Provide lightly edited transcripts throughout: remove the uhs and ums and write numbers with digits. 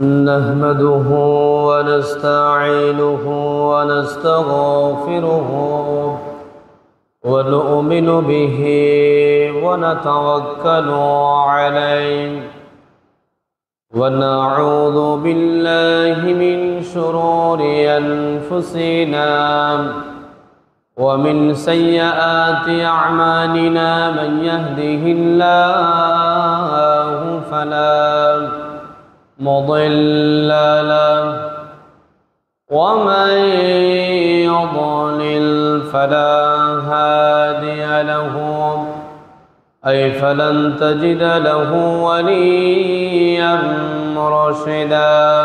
نحمده ونستعينه ونستغفره ونؤمن به ونتوكل عليه ونعوذ بالله من شرور أنفسنا ومن سيئات أعمالنا من يهده الله فلا مضل له ومن يضلل فلا هادي له فلن تجد له وليا مرشدا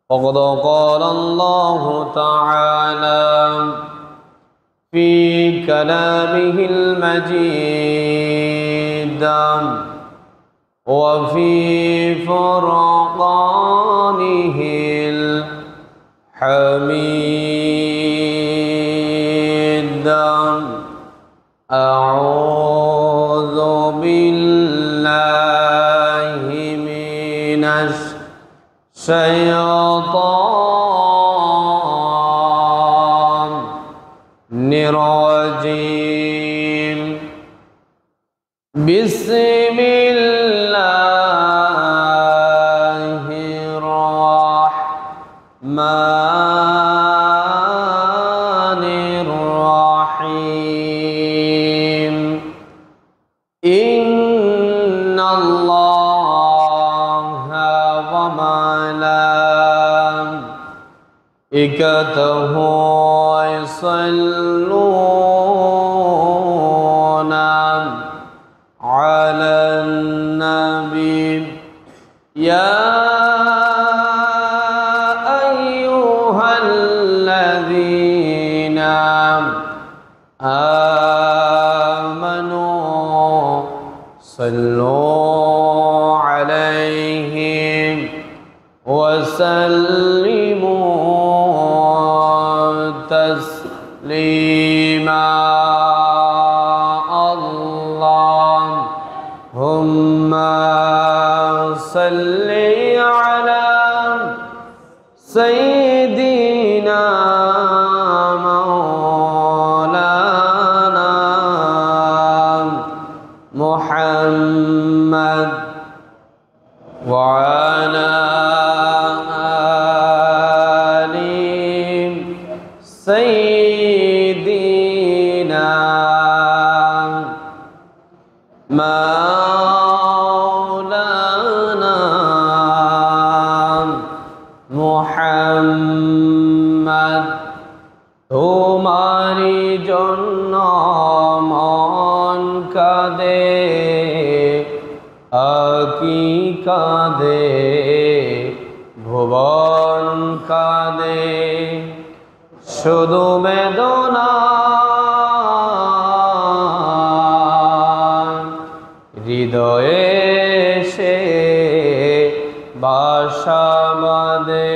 وقد قال الله تعالى في كلامه المجيد وفي فرقانه الحميد أعوذ بالله من الشيطان الرجيم بسم الله الرحمن الرحيم إن الله وملائكته يصلون على النبي يا أيها الذين آمنوا صلوا عليه وسلموا تسليما اللهم صل على سيدنا مولانا محمد وعلى آل سيدنا مولانا محمد তোমারি জন্য মন কাঁদে আকি কাঁদে ভুবন কাঁদে শুধু বেদনা হৃদয়ে সে বাসা বাঁধে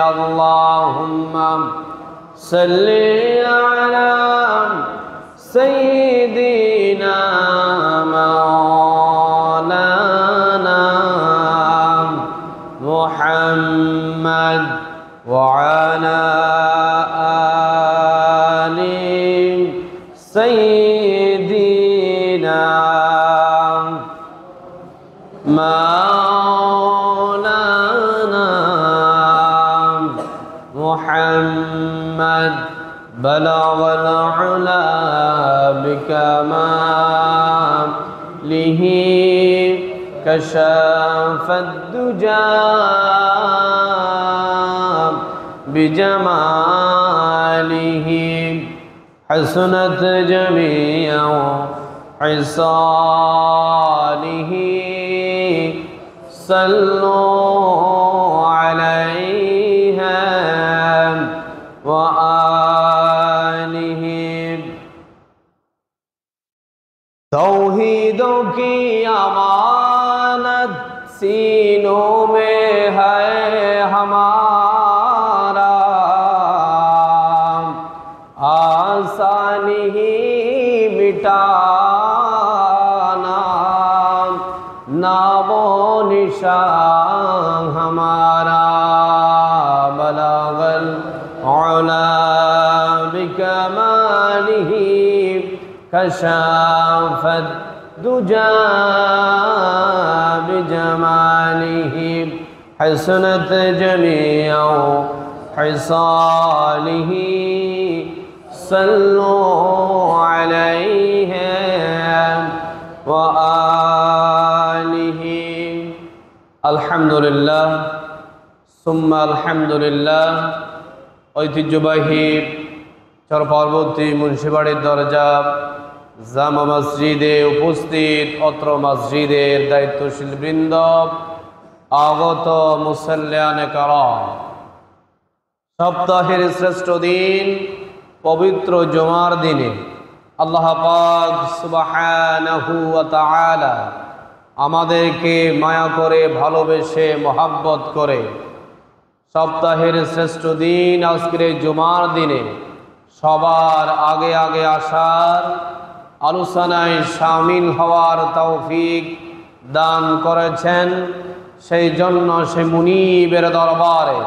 আল্লাহুম্মা সাল্লি আলা সাইয়্যিদিনা মাওলানা মুহাম্মদ ওয়া আলা আলি সাইয়্যিদিনা مولانا محمد بلغ العلا بكماله كشف الدجى بجماله حسنت جميع خصاله صلوا عليها وآله तौहीद की अमानत सीनों में है हमारा आसानी ही मिटाना नामो निशान शान हमारा बलगल औला बिकमालिही कशाफत दुजा बिजमालिही हसनत जमीअ हिसालिही सल्लु अलैहि व आलिही। আলহামদুলিল্লাহ সুম্মা আলহামদুলিল্লাহ। ঐতিহ্যবাহী চরপরবর্তী মুন্সিবাড়ির দরজা জামা মসজিদে উপস্থিত অত্র মসজিদের দায়িত্বশীল বৃন্দ, আগত মুসাল্লিয়ানে কারাম, সপ্তাহের শ্রেষ্ঠ দিন পবিত্র জুমার দিনে আল্লাহ পাক সুবহানাহু ওয়া তাআলা আমাদেরকে মায়া করে ভালোবেসে মহাব্বত করে সপ্তাহের শ্রেষ্ঠ দিন আজকের জুমার দিনে সবার আগে আগে আসার আলোচনায় শামিল হওয়ার তৌফিক দান করেছেন। সেই জন্য সে মুনিবের দরবারে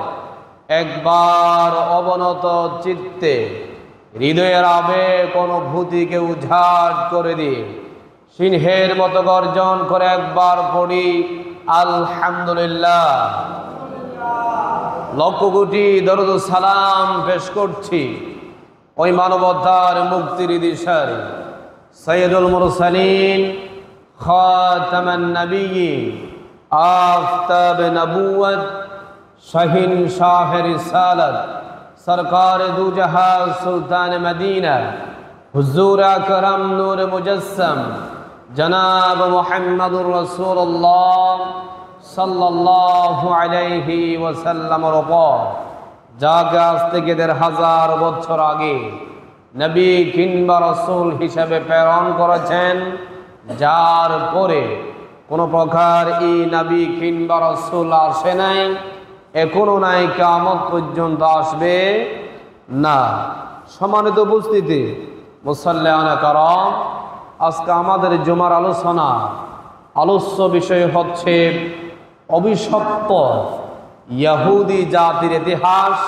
একবার অবনত চিত্তে হৃদয়ের আবেগ অনুভূতিকে উজাড় করে দিয়ে সিংহের মতো গর্জন করে একবার পড়ি আলহামদুলিল্লাহ। লক্ষ কোটি দরুদ সালাম পেশ করছি ওই মানবতার মুক্তির দিশারি সৈয়দুল মুরসালিন খাতামান নবিয়্যিন আফতাব নবুয়ত শাহিন শাহ রিসালাত সরকার দু জাহান সুলতান মদিনা হুজুর আকরাম নূর মুজস্সম জনাব মুহাম্মদুর রাসূলুল্লাহ সাল্লাল্লাহু আলাইহি ওয়াসাল্লামের উপর যাকে আজ থেকে ১৫০০ বছর আগে নবী কিংবা রাসূল হিসেবে প্রেরণ করেছেন, যার পরে কোনো প্রকার এই নবী কিংবা রাসূল আসে নাই, এখনো নাই, কিয়ামত পর্যন্ত আসবে না। সম্মানিত উপস্থিতি মুসাল্লিয়ানে কারাম, আজকে আমাদের জুমার আলোচ্য বিষয় হচ্ছে অভিশপ্ত ইহুদি জাতির ইতিহাস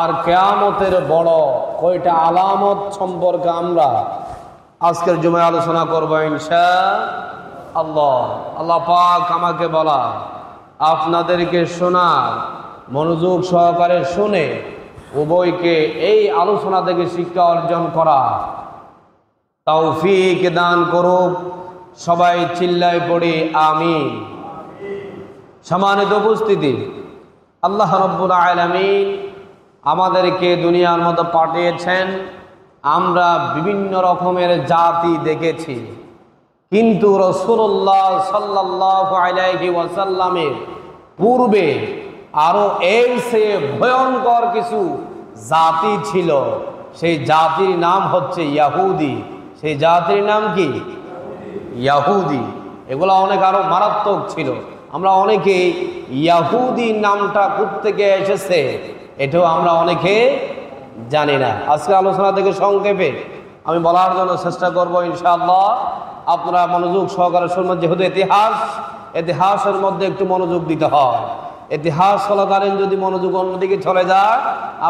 আর কিয়ামতের বড় কয়টা আলামত সম্পর্কে আমরা আজকের জুমায় আলোচনা করব ইনশাআল্লাহ। আল্লাহ পাক আমাকে বলা, আপনাদেরকে শোনা, মনোযোগ সহকারে শুনে উভয়কে এই আলোচনা থেকে শিক্ষা অর্জন করা তৌফিক দান করুক। সবাই চিল্লায় পড়ি আমিন। সম্মানিত উপস্থিতি, আল্লাহ রাব্বুল আলামিন আমাদেরকে দুনিয়ার মধ্যে পাঠিয়েছেন। আমরা বিভিন্ন রকমের জাতি দেখেছি, কিন্তু রাসূলুল্লাহ সাল্লাল্লাহু আলাইহি ওয়াসাল্লামের পূর্বে আরো এর চেয়ে ভয়ঙ্কর কিছু জাতি ছিল। সেই জাতির নাম হচ্ছে ইহুদি। সেই জাতির নাম কি? ইহুদি। এগুলো অনেক আরো মারাত্মক ছিল। আমরা অনেকে ইহুদি নামটা কোত্থেকে এসেছে এটাও আমরা অনেকে জানি না। আজকে আলোচনা থেকে সংক্ষেপে আমি বলার জন্য চেষ্টা করব ইনশাআল্লাহ। আপনারা মনোযোগ সহকারে শুনবেন, যেহেতু ইতিহাসের মধ্যে একটু মনোযোগ দিতে হয়। ইতিহাস চলাকালীন যদি মনোযোগ অন্যদিকে চলে যায়,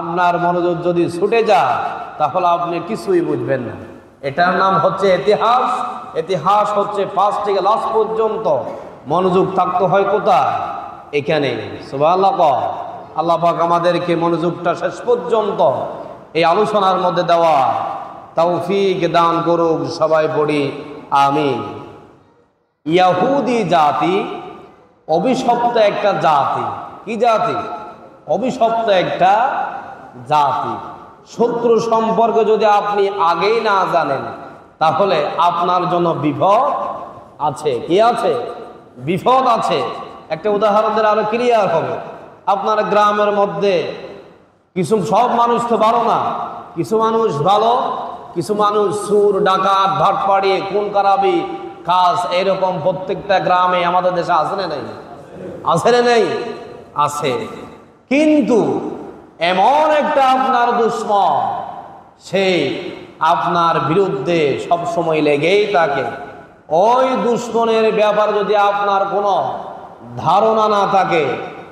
আপনার মনোযোগ যদি ছুটে যায়, তাহলে আপনি কিছুই বুঝবেন না। এটার নাম হচ্ছে ইতিহাস। ইতিহাস হচ্ছে ফার্স্ট থেকে লাস্ট পর্যন্ত মনোযোগ থাকতে হয় কোথায়? এখানে। সুবহানাল্লাহ। আল্লাহ পাক আমাদেরকে মনোযোগটা শেষ পর্যন্ত এই আলোচনার মধ্যে দেওয়া তৌফিক দান করুক। সবাই পড়ি আমিন। ইহুদি জাতি অভিশপ্ত একটা জাতি। কি জাতি? অভিশপ্ত একটা জাতি। শত্রু সম্পর্কে যদি আপনি আগেই না জানেন, তাহলে আপনার জন্য বিপদ আছে। কি আছে? বিপদ আছে। একটা উদাহরণ দিলে আরো ক্লিয়ার হবে। আপনার গ্রামের মধ্যে কিছু, সব মানুষ তো ভালো না, কিছু মানুষ ভালো, কিছু মানুষ সুর, ডাকাত, ভাটপাড়ি, খুন খারাপি কাজ, এরকম প্রত্যেকটা গ্রামে আমাদের দেশে আছে না নাই? আছে না নাই? আছে। কিন্তু এমন একটা আপনার দুশ্মন, সেই আপনার বিরুদ্ধে সব সময় লেগেই থাকে। ওই দুশ্মনের ব্যাপারে যদি আপনার কোনো ধারণা না থাকে,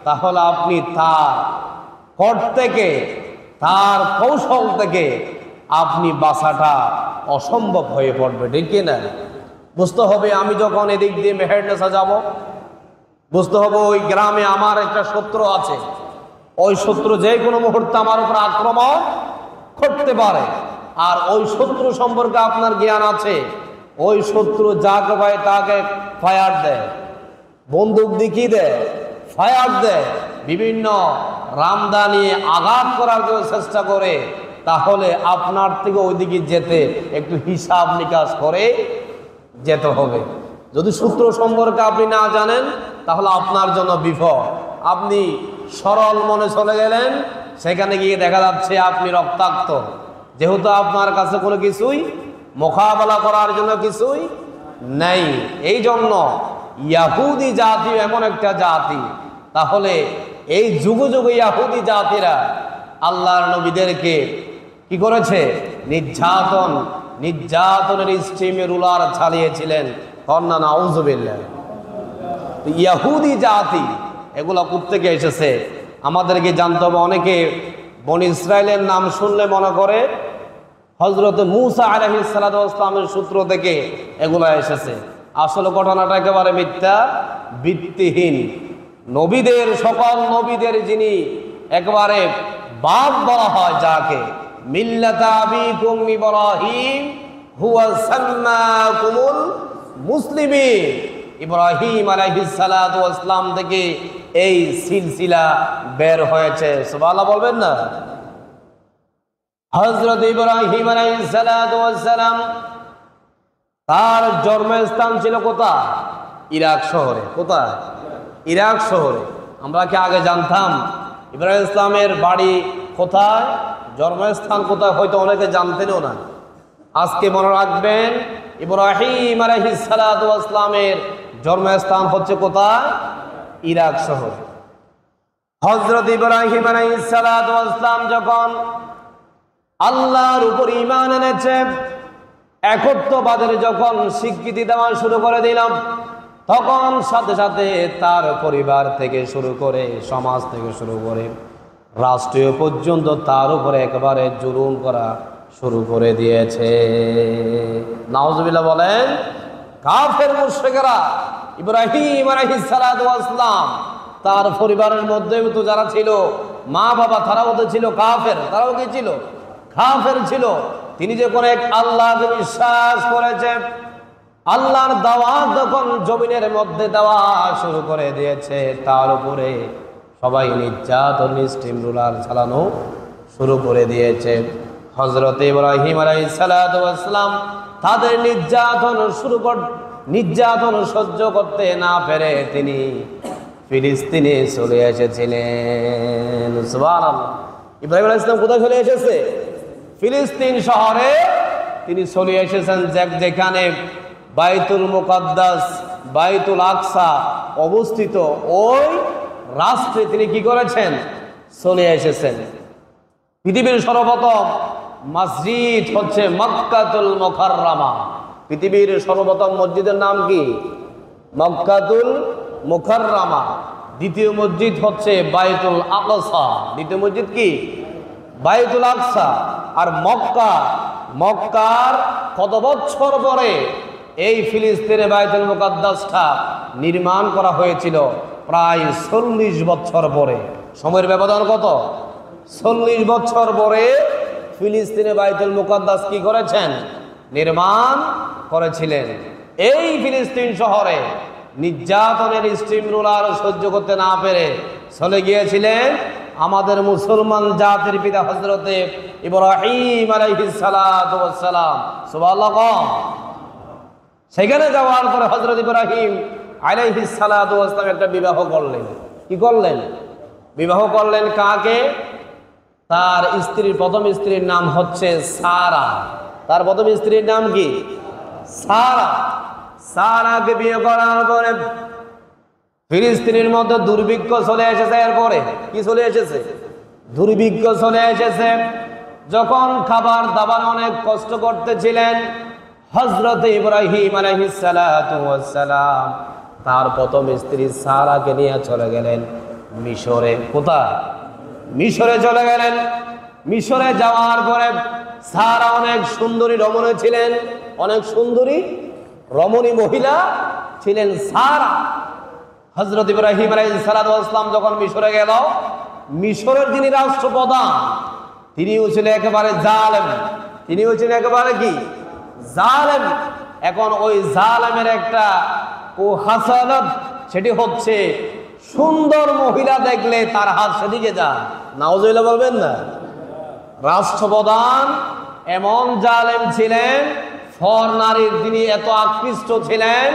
তাহলে আপনি তার কর থেকে, তার কৌশল থেকে আপনি বাঁচাটা অসম্ভব হয়ে পড়বে, ঠিক কিনা? বুঝতে হবে আমি যখন এদিক দিয়ে মেহেরনেসা যাব, বুঝতে হবে ওই গ্রামে আমার একটা শত্রু আছে, ওই শত্রু যে কোনো মুহূর্তে আমার উপর আক্রমণ করতে পারে। আর ওই শত্রু সম্পর্কে আপনার জ্ঞান আছে, ওই শত্রু যাকে পায় তাকে ফায়ার দেয়, বন্দুক দেখিয়ে দেয়, ফায়ার দেয়, বিভিন্ন রামদা নিয়ে আঘাত করার জন্য চেষ্টা করে। তাহলে আপনার থেকে ওইদিকে যেতে একটু হিসাব নিকাশ করে যেতে হবে। যদি সূত্র সম্পর্কে আপনি না জানেন, তাহলে আপনার জন্য বিপদ। আপনি সরল মনে চলে গেলেন, সেখানে গিয়ে দেখা যাচ্ছে আপনি রক্তাক্ত, যেহেতু আপনার কাছে কোনো কিছুই মোকাবেলা করার জন্য কিছুই নেই। এই জন্য ইয়াহুদি জাতি এমন একটা জাতি, তাহলে এই যুগ যুগে ইয়াহুদি জাতিরা আল্লাহর নবীদেরকে কি করেছে? নির্যাতনের স্টিমে রুলার চালিয়েছিলেন। কন্যা নাউজুবিল্লাহ। ইয়াহুদি জাতি এগুলো কোত্থেকে এসেছে আমাদেরকে জানতে হবে। অনেকে বনি ইসরায়েলের নাম শুনলে মনে করে হযরত মূসা আলাইহিস সালাতু ওয়াস সালামের সূত্র থেকে এগুলো এসেছে। আসলে ঘটনাটা একেবারে মিথ্যা, ভিত্তিহীন। নবীদের, সকল নবীদের যিনি একেবারে বাপ বলা হয়, যাকে মিল্লাতা আবিকুম ইব্রাহিম হুয়া সাম্মাকুমুল মুসলিমিন, ইব্রাহিম আলাইহিস সালাতু ওয়াস সালাম থেকে এই সিলসিলা বের হয়েছে। সুবহানাল্লাহ বলবেন না? হযরত ইব্রাহিম আলাইহিস সালাতু ওয়াস সালাম তার জন্মস্থান ছিল কোথায়? ইরাক শহরে। কোথায়? ইরাক শহরে। আমরা কি আগে জানতাম ইব্রাহিম ইসলামের বাড়ি কোথায়, জন্মস্থান কোথায়? হয়তো অনেকে জানতেনও না। আজকে মনে রাখবেন, ইব্রাহিম আলাইহিস সালাতু ওয়াস সালামের জন্মস্থান হচ্ছে কোথায়? ইরাক শহর। হযরত ইব্রাহিম আলাইহিস সালাতু ওয়াস সালাম যখন আল্লাহর উপর ঈমান এনেছে, একত্ববাদের যখন স্বীকৃতি দেওয়া শুরু করে দিলাম, তখন সাথে সাথে তার পরিবার থেকে শুরু করে, সমাজ থেকে শুরু করে রাষ্ট্রীয় পর্যন্ত তার উপরে একেবারে জুলুম করা শুরু করে দিয়েছে। নাউজুবিল্লাহ বলেন। কাফের মুশরিকরা ইব্রাহিম আলাইহিস সালাতু ওয়াস সালাম তার পরিবারের মধ্যে তো যারা ছিল, মা বাবা, তারাও তো ছিল কাফের। তারাও কি ছিল? কাফের ছিল। তিনি যখন এক আল্লাহকে বিশ্বাস করেছে, আল্লাহর দাওয়াত যখন জমিনের মধ্যে দেওয়া শুরু করে দিয়েছে, তার উপরে সবাই নির্যাতন, স্টিম রুলার চালানো শুরু করে দিয়েছে। হযরত ইব্রাহিম আলাইহিস সালাতু ওয়াস সালাম তাদের নির্যাতন সহ্য করতে না পেরে তিনি ফিলিস্তিনে চলে এসেছিলেন। সুবহানাল্লাহ। ইব্রাহিম আলাইহিস সালাম কোথায় চলে এসেছে? ফিলিস্তিন শহরে তিনি চলে এসেছেন, যেখানে বাইতুল মুকাদ্দাস, বাইতুল আকসা অবস্থিত। ওই রাষ্ট্রে তিনি কি করেছেন? চলে এসেছেন। পৃথিবীর সর্বপ্রথম মসজিদ হচ্ছে মক্কাতুল মুকাররমা। পৃথিবীর সর্বপ্রথম মসজিদের নাম কি? মক্কাতুল মুকাররমা। দ্বিতীয় মসজিদ হচ্ছে বাইতুল আকসা। দ্বিতীয় মসজিদ কি? বাইতুল আকসা। আর মক্কার কত বছর পরে এই ফিলিস্তিনে বাইতুল মুকাদ্দাসটা নির্মাণ করা হয়েছিল? প্রায় 40 বছর পরে। সময়ের ব্যবধান কত? 40 বছর পরে ফিলিস্তিনে বাইতুল মুকাদ্দাস কি করেছেন? নির্মাণ করেছিলেন। এই ফিলিস্তিন শহরে নির্যাতনের স্টিম রুলার সহ্য করতে না পেরে চলে গিয়েছিলেন আমাদের মুসলমান জাতির পিতা হযরতে ইব্রাহিম আলাইহিস সালাতু ওয়াস সালাম। সুবহানাল্লাহ। সেখানে যাওয়ার পরে হযরত ইব্রাহিম আলাইহিস সালাতু ওয়াস সালাম একটা বিবাহ করলেন। কি করলেন? বিবাহ করলেন। কাকে? তার স্ত্রীর, প্রথম স্ত্রীর নাম হচ্ছে সারা। তার প্রথম স্ত্রীর নাম কি? সারা। সারাকে বিয়ে করার পরে ফিলিস্তিনের মধ্যে দুর্ভিক্ষ চলে এসেছে। এরপরে কি চলে এসেছে? দুর্ভিক্ষ চলে এসেছে। যখন খাবার দাবার অনেক কষ্ট করতেছিলেন, হযরত ইব্রাহিম আলাইহিস সালাতু ওয়াস সালাম তার প্রথম স্ত্রী সারাকে নিয়ে চলে গেলেন মিশরে। কোথায়? মিশরে চলে গেলেন। মিশরে যাওয়ার পরে সারা অনেক সুন্দরী রমণী ছিলেন, অনেক সুন্দরী রমণী মহিলা ছিলেন সারা। হযরত ইব্রাহিম আলাইহিস সালাতু ওয়াস সালাম যখন মিশরে গেল, মিশরের যিনি রাষ্ট্রপ্রধান তিনিও ছিলেন একেবারে জালেম, তিনিও ছিলেন একেবারে কি জালেম। এখন ওই জালেমের একটা হাসানাত, সেটি হচ্ছে সুন্দর মহিলা দেখলে তার হাত সেদিকে যায়। নাউজুবিল্লাহ বলবেন না? রাষ্ট্রপ্রধান এমন জালেম ছিলেন, ফর নারীর তিনি এত আকৃষ্ট ছিলেন,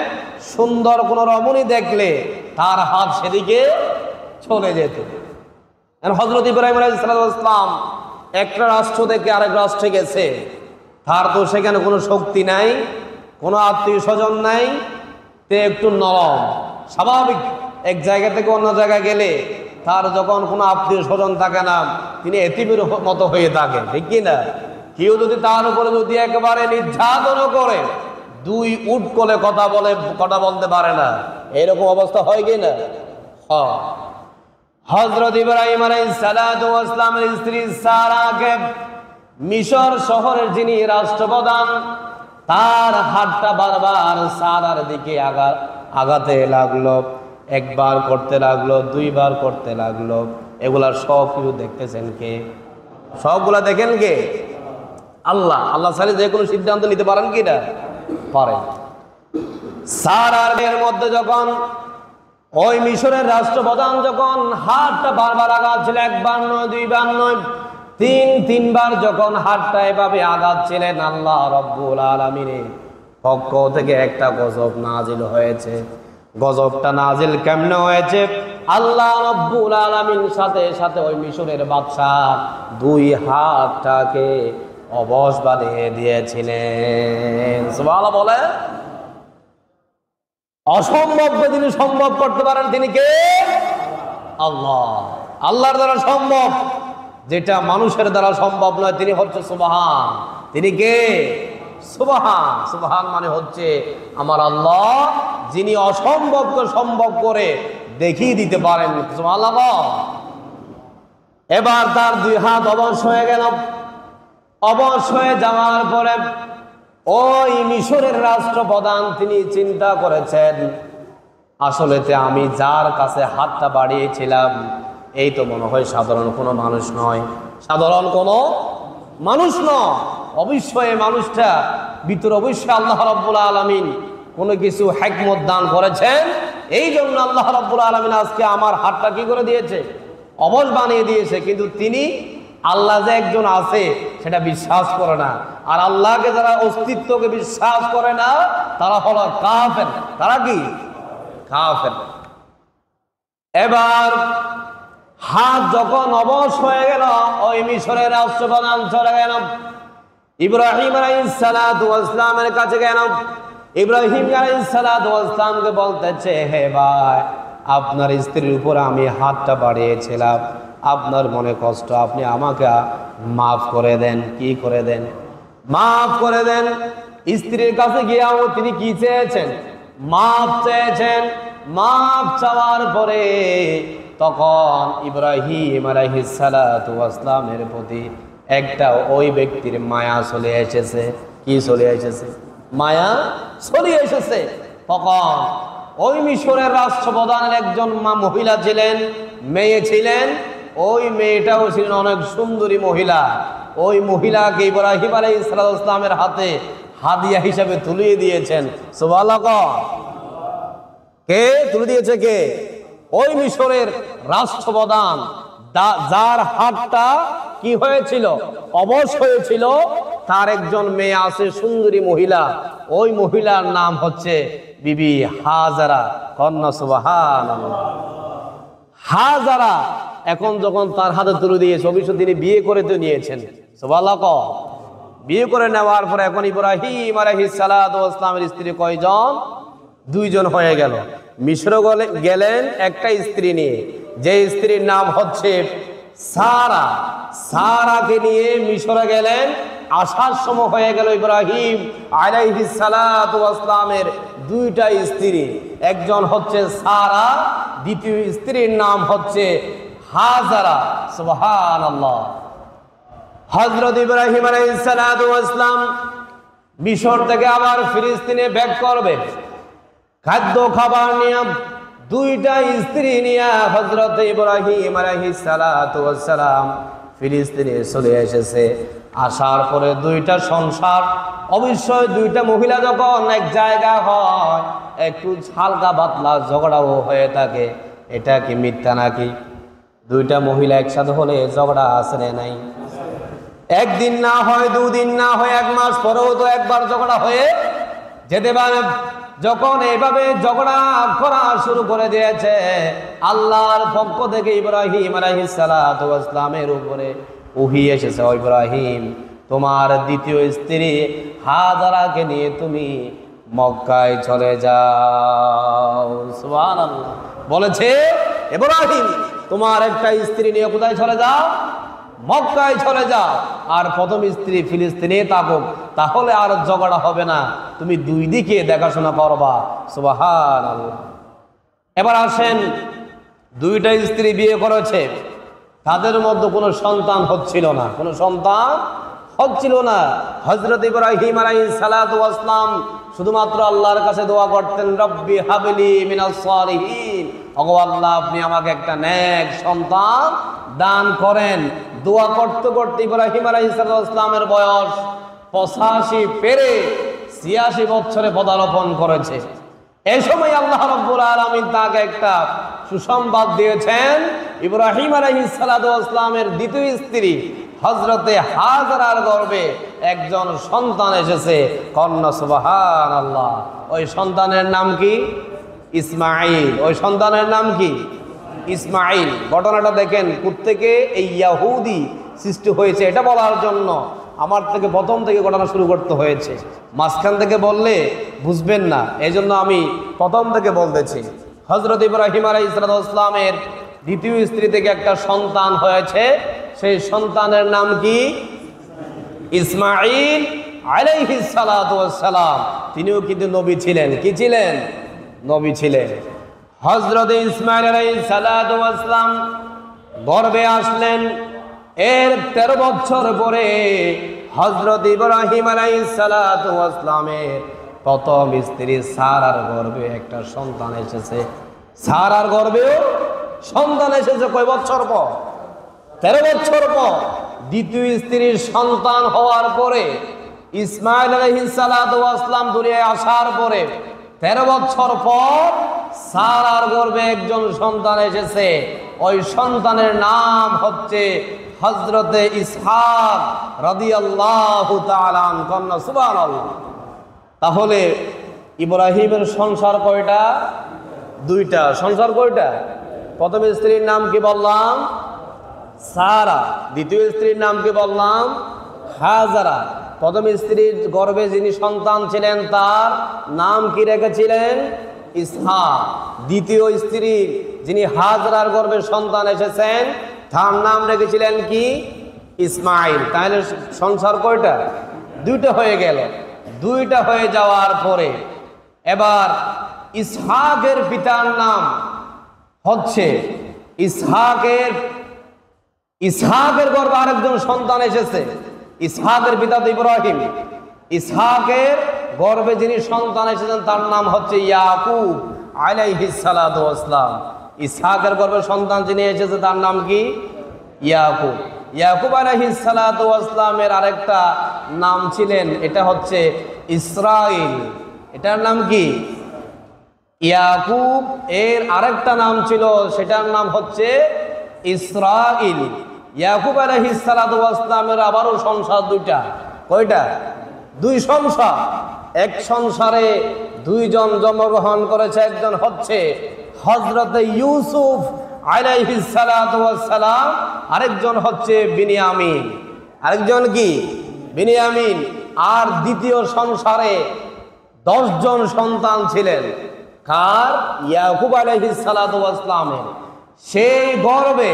সুন্দর কোন রমণী দেখলে তার হাত সেদিকে চলে যেত। হযরত ইব্রাহিম আলাইহিস সালাম একটা রাষ্ট্র থেকে আরেক রাষ্ট্রে গেছে, তার তো সেখানে কোনো শক্তি নাই, কোনো আত্মীয় স্বজন নাই, তে একটু নরম স্বাভাবিক। এক জায়গা থেকে অন্য জায়গায় গেলে তার যখন কোনো আত্মীয় স্বজন থাকে না, তিনি এতিমের মতো হয়ে থাকেন, ঠিক কি না? কেউ যদি তার উপরে যদি একেবারে নির্যাতন করে, দুই উট কোলে কথা বলতে পারে না, এরকম অবস্থা হয় কি না? হয়। হযরত ইব্রাহিম আলাইহিস সালাতু ওয়াস সালামের স্ত্রী সারাকে মিশর শহরের যিনি রাষ্ট্রপ্রধান, তার হাতটা বারবার সারার দিকে আগাতে লাগলো। একবার করতে লাগলো, দুইবার করতে লাগলো। এগুলা সব কিছু দেখতেছেন কে? সবগুলা দেখেন কে? আল্লাহ। আল্লাহ ছাড়া যে কোনো সিদ্ধান্ত নিতে পারেন কি না? পারেন। সারার এর মধ্যে যখন ওই মিশরের রাষ্ট্রপ্রধান যখন হাতটা বারবার আগাচ্ছিল, একবার নয়, দুইবার নয়, তিনবার যখন হাতটা এভাবে আগাচ্ছিলেন, আল্লাহ রব্বুল আলামিনের পক্ষ থেকে একটা গজব নাজিল হয়েছে। গজবটা নাজিল কেমনে হয়েছে? আল্লাহ রব্বুল আলামিন সাথে সাথে ওই মিশরের বাদশাহ দুই হাতটাকে অবশ বানিয়ে দিয়েছিলেন। সুবহানাল্লাহ বলে। অসম্ভবকে যিনি সম্ভব করতে পারেন তিনি কে? আল্লাহ। আল্লাহর দ্বারা সম্ভব যেটা মানুষের দ্বারা সম্ভব নয়, তিনি হচ্ছে সুবহান। তিনি কে? সুবহান। সুবহান মানে হচ্ছে আমার আল্লাহ, যিনি অসম্ভবকে সম্ভব করে দেখিয়ে দিতে পারেন। সুবহানাল্লাহ। এবার তার দুই হাত অবশ হয়ে গেল। অবশ হয়ে যাওয়ার পরে ওই মিশরের রাষ্ট্রপ্রধান তিনি চিন্তা করেছেন, আসলেতে আমি যার কাছে হাতটা বাড়িয়েছিলাম এই তো মনে হয় সাধারণ কোনো মানুষ নয়, সাধারণ কোনো মানুষ নয়। অবশ্যই এই মানুষটা ভিতরে অবশ্যই আল্লাহ রাব্বুল আলামিন কোনো কিছু হিকমত দান করেছেন। এই জন্য আল্লাহ রাব্বুল আলামিন আজকে আমার হাতটা কি করে দিয়েছে? অবশ বানিয়ে দিয়েছে। কিন্তু তিনি আল্লাহ যে একজন আছে সেটা বিশ্বাস করে না। আর আল্লাহকে যারা অস্তিত্বকে বিশ্বাস করে না তারা হলো কাফের। তারা কি? কাফের। এবার হাত যখন অবশ হয়ে গেল, ওই মিশরের রাষ্ট্রপ্রধান চলে গেল, ইব্রাহিম আলাইহিস সালাতু ওয়াস সালামের কাছে গেল। ইব্রাহিম আলাইহিস সালাতু ওয়াস সালামকে বলতেছে, হে ভাই, আপনার স্ত্রীর উপর আমি হাতটা বাড়িয়েছিলাম, আপনার মনে কষ্ট, আপনি আমাকে মাফ করে দেন। কি করে দেন? মাফ করে দেন। স্ত্রীর কাছে গিয়েও তিনি কি চেয়েছেন? মাফ চেয়েছেন। মাফ চাওয়ার পরে তখন ইব্রাহিম আলাইহিস সালাতু ওয়াস সালামের প্রতি একটা ওই ব্যক্তির মায়া চলে এসেছে। কি চলে এসেছে? মায়া চলে এসেছে। তখন ওই মিশরের রাষ্ট্রপ্রধানের একজন মহিলা ছিলেন, মেয়ে ছিলেন। ওই মেয়েটাও ছিলেন অনেক সুন্দরী মহিলা। ওই মহিলাকে ইব্রাহিম আলাইহিস সালামের হাতে হাদিয়া হিসাবে তুলিয়ে দিয়েছেন। সুবহানাল্লাহ। কে তুলে দিয়েছে? কে? ওই মিশরের রাষ্ট্রপ্রধান, যার হাতটা কি হয়েছিল? অবশ হয়েছিল। তার একজন মেয়ে আছে, সুন্দরী মহিলা। ওই মহিলার নাম হচ্ছে বিবি হাজারা। কন্যা সুবহানাল্লাহ। হাজারা এখন যখন তার হাতে তুলে দিয়েছে, অবশ্য তিনি বিয়ে করে তো নিয়েছেন। সুবহানাল্লাহ। বিয়ে করে নেওয়ার পরে এখন ইব্রাহিম আলাইহিস সালাতু ওয়াস সালামের স্ত্রী কয়জন? দুইজন হয়ে গেল। মিশরে গেলেন একটা স্ত্রী নিয়ে, যে স্ত্রীর নাম হচ্ছে সারা। সারাকে নিয়ে মিশরে গেলেন আসার সময় হয়ে গেল ইব্রাহিম আলাইহিস সালাতু ওয়াস সালামের দুইটা স্ত্রী, একজন হচ্ছে সারা, দ্বিতীয় স্ত্রীর নাম হচ্ছে হাজারা। সুবহানাল্লাহ। হযরত ইব্রাহিম আলাইহিস সালাতু ওয়াস সালাম মিশর থেকে আবার ফিলিস্তিনে ব্যাক করবে, খাদ্য খাবার নিয়ে দুইটা স্ত্রী নিয়ে হযরত ইব্রাহিম আলাইহিস সালাতু ওয়াস সালাম ফিলিস্তিনে চলে এসেছে। আসার পরে দুইটা সংসার, অবশ্যই দুইটা মহিলা যখন এক জায়গা হয় একটু হালকা পাতলা ঝগড়াও হয়ে থাকে। এটা কি মিথ্যা নাকি? দুইটা মহিলা একসাথে হলে ঝগড়া আছে না নাই? একদিন না হয়, দুদিন না হয়, এক মাস পরেও তো একবার ঝগড়া হয়ে যেতে পারে। যখন এইভাবে ঝগড়া করা শুরু করে দিয়েছে, আল্লাহর পক্ষ থেকে ইব্রাহিম আলাইহিস সালাতু ওয়াস সালামের উপরে ওহী এসেছে, ও ইব্রাহিম, তোমার দ্বিতীয় স্ত্রী হাজারাকে নিয়ে তুমি মক্কায় চলে যাও। সুবহানাল্লাহ। বলেছে ইব্রাহিম, তোমার একটা স্ত্রী নিয়ে কোথায় চলে যাও? মক্কায় চলে যাও। আর প্রথম স্ত্রী ফিলিস্তিনে থাকুক, তাহলে আর ঝগড়া হবে না, তুমি দুই দিকে দেখাশোনা করবা। সুবহানাল্লাহ। এবার আসেন, দুইটা স্ত্রী বিয়ে করেছে, তাদের মধ্যে কোনো সন্তান হচ্ছিল না, কোনো সন্তান হচ্ছিল না। হযরত ইব্রাহিম আলাইহিস সালাতু ওয়াস সালাম শুধুমাত্র আল্লাহর কাছে দোয়া করতেন, রব্বি হাবলি মিনাস সালিহিন, ওগো আল্লাহ, আপনি আমাকে একটা নেক সন্তান দান করেন। দোয়া করতে করতে ইব্রাহিম আলাইহিস সালামের বয়স 85 পেরে 86 বছরে পদার্পণ করেছে। এই সময় আল্লাহ রাব্বুল আলামিন তাকে একটা সুসংবাদ দিয়েছেন, ইব্রাহিম আলাইহিস সালামের দ্বিতীয় স্ত্রী হযরতে হাজারার গর্ভে একজন সন্তান এসেছে। কন্যা। সুবহানাল্লাহ। ওই সন্তানের নাম কি? ইসমাঈল। ওই সন্তানের নাম কি? ইসমাঈল। ঘটনাটা দেখেন, কোত্থেকে এই ইয়াহুদি সৃষ্টি হয়েছে এটা বলার জন্য আমার থেকে প্রথম থেকে ঘটনা শুরু করতে হয়েছে। মাঝখান থেকে বললে বুঝবেন না, এই জন্য আমি প্রথম থেকে বলতেছি। হযরত ইব্রাহিম আলাইহিস সালামের দ্বিতীয় স্ত্রী থেকে একটা সন্তান হয়েছে, সেই সন্তানের নাম কি? ইসমাঈল আলাইহিস সালাতু ওয়াস সালাম। তিনিও কিন্তু নবী ছিলেন। কি ছিলেন? নবী ছিলেন। হযরত ইসমাঈল আলাইহিস সালাতু ওয়াস সালাম গর্ভে আসলেন। এর 13 বছর পরে হযরত ইব্রাহিম আলাইহিস সালাতু ওয়াস সালামের প্রথম স্ত্রী সারার গর্ভে একটা সন্তান এসেছে। সারার গর্ভেও সন্তান এসেছে কয় বছর পর? 13 বছর পর। দ্বিতীয় স্ত্রীর সন্তান হওয়ার পরে ইসমাঈল আলাইহিস সালাতু ওয়াস সালাম দুনিয়ায় আসার পরে 13 বছর পর সারার গর্ভে একজন সন্তান এসেছে। ওই সন্তানের নাম হচ্ছে হযরতে ইসহাক রাদিয়াল্লাহু তাআলা আনহু। কন্যা। সুবহানাল্লাহ। তাহলে ইব্রাহিমের সংসার কয়টা? দুইটা। সংসার কয়টা? প্রথম স্ত্রীর নাম কি বললাম? সারা। দ্বিতীয় স্ত্রীর নাম কি বললাম? হাজারা। প্রথম স্ত্রীর গর্ভে যিনি সন্তান ছিলেন তার নাম কি রেখেছিলেন? ইসহাক। দ্বিতীয় স্ত্রী যিনি হাজরার গর্ভে সন্তান এসেছেন তার নাম রেখেছিলেন কি? ইসমাঈল। তাহলে সংসার কয়টা? দুইটা হয়ে গেল। দুইটা হয়ে যাওয়ার পরে এবার ইসহাকের পিতার নাম হচ্ছে ইসহাকের গর্ভে আরেকজন সন্তান এসেছে। ইসহাকের পিতা তো ইব্রাহিম। ইসহাকের গর্ভে যিনি সন্তান এসেছেন তার নাম হচ্ছে ইয়াকুব আলাইহিস সালাতু ওয়াস সালাম। ইসহাকের গর্ভে সন্তান যিনি এসেছে তার নাম কি? ইয়াকুব। ইয়াকুব আলাইহিস সালাতু ওয়াস সালামের আরেকটা নাম ছিলেন, এটা হচ্ছে ইসরাইল। এটার নাম কি? ইয়াকুব এর আরেকটা নাম ছিল, সেটার নাম হচ্ছে ইসরাইল। ইয়াকুব আলাইহিস সালাতু ওয়াস সালামের আবারও সংসার দুইটা। কয়টা? দুই সংসার। এক সংসারে দুইজন জন্মগ্রহণ করেছে। একজন হচ্ছে হযরত ইউসুফ আলাইহিস সালাতু ওয়াস সালাম, আরেকজন হচ্ছে বিনিয়ামিন। আরেকজন কি? বিনিয়ামিন। আর দ্বিতীয় সংসারে 10 জন সন্তান ছিলেন। কার? ইয়াকুব আলাইহিস সালাতু ওয়াস সালামের। সেই গর্ভে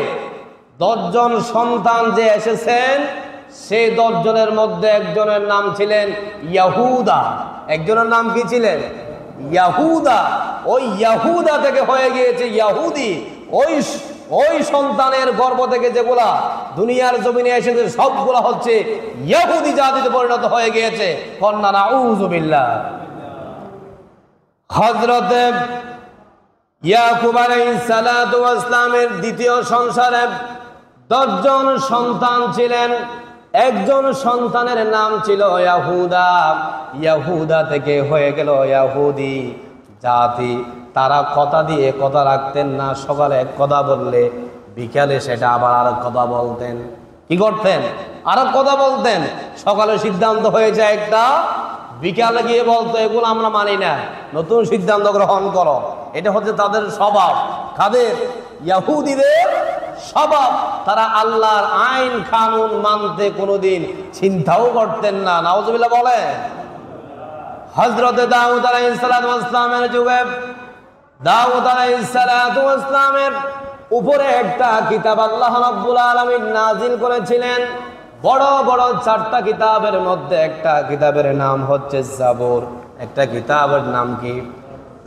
10 জন সন্তান যে এসেছেন সেই 10 জনের মধ্যে একজনের নাম ছিলেন ইয়াহুদা। একজনের নাম কি ছিলেন? ইয়াহুদা। ওই ইয়াহুদা থেকে হয়ে গিয়েছে ইহুদি। ওই সন্তানের গর্ভ থেকে যেগুলা দুনিয়ার জমিনে এসেছে সবগুলা হচ্ছে ইহুদি জাতিতে পরিণত হয়ে গিয়েছে। কন্যা নাউযু বিল্লাহ। হযরত ইয়াকুব আলাইহিস সালাতু ওয়াস সালামের দ্বিতীয় সংসারে 10 জন সন্তান ছিলেন। একজন সন্তানের নাম ছিল ইয়াহুদা। ইয়াহুদা থেকে হয়ে গেল ইহুদি জাতি। তারা কথা দিয়ে কথা রাখতেন না। সকালে এক কথা বললে বিকালে সেটা আবার আর কথা বলতেন। কি করতেন? আর কথা বলতেন। সকালে সিদ্ধান্ত হয়েছে একটা, বিকালে গিয়ে বলতো এগুলো আমরা মানি না, নতুন সিদ্ধান্ত গ্রহণ করো। এটা হচ্ছে তাদের স্বভাব। কাদের? ইহুদিদের স্বভাব। তারা আল্লাহর আইন কানুন মানতে কোনোদিন চিন্তাও করতেন না। নাউজুবিল্লাহ বলে। হযরত দাউদ আলাইহিস সালামের যুগে দাউদ আলাইহিস সালামের উপরে একটা কিতাব আল্লাহ রাব্বুল আলামিন নাজিল করেছিলেন। বড় বড় 4টা কিতাবের মধ্যে একটা কিতাবের নাম হচ্ছে জাবুর। একটা কিতাবের নাম কি?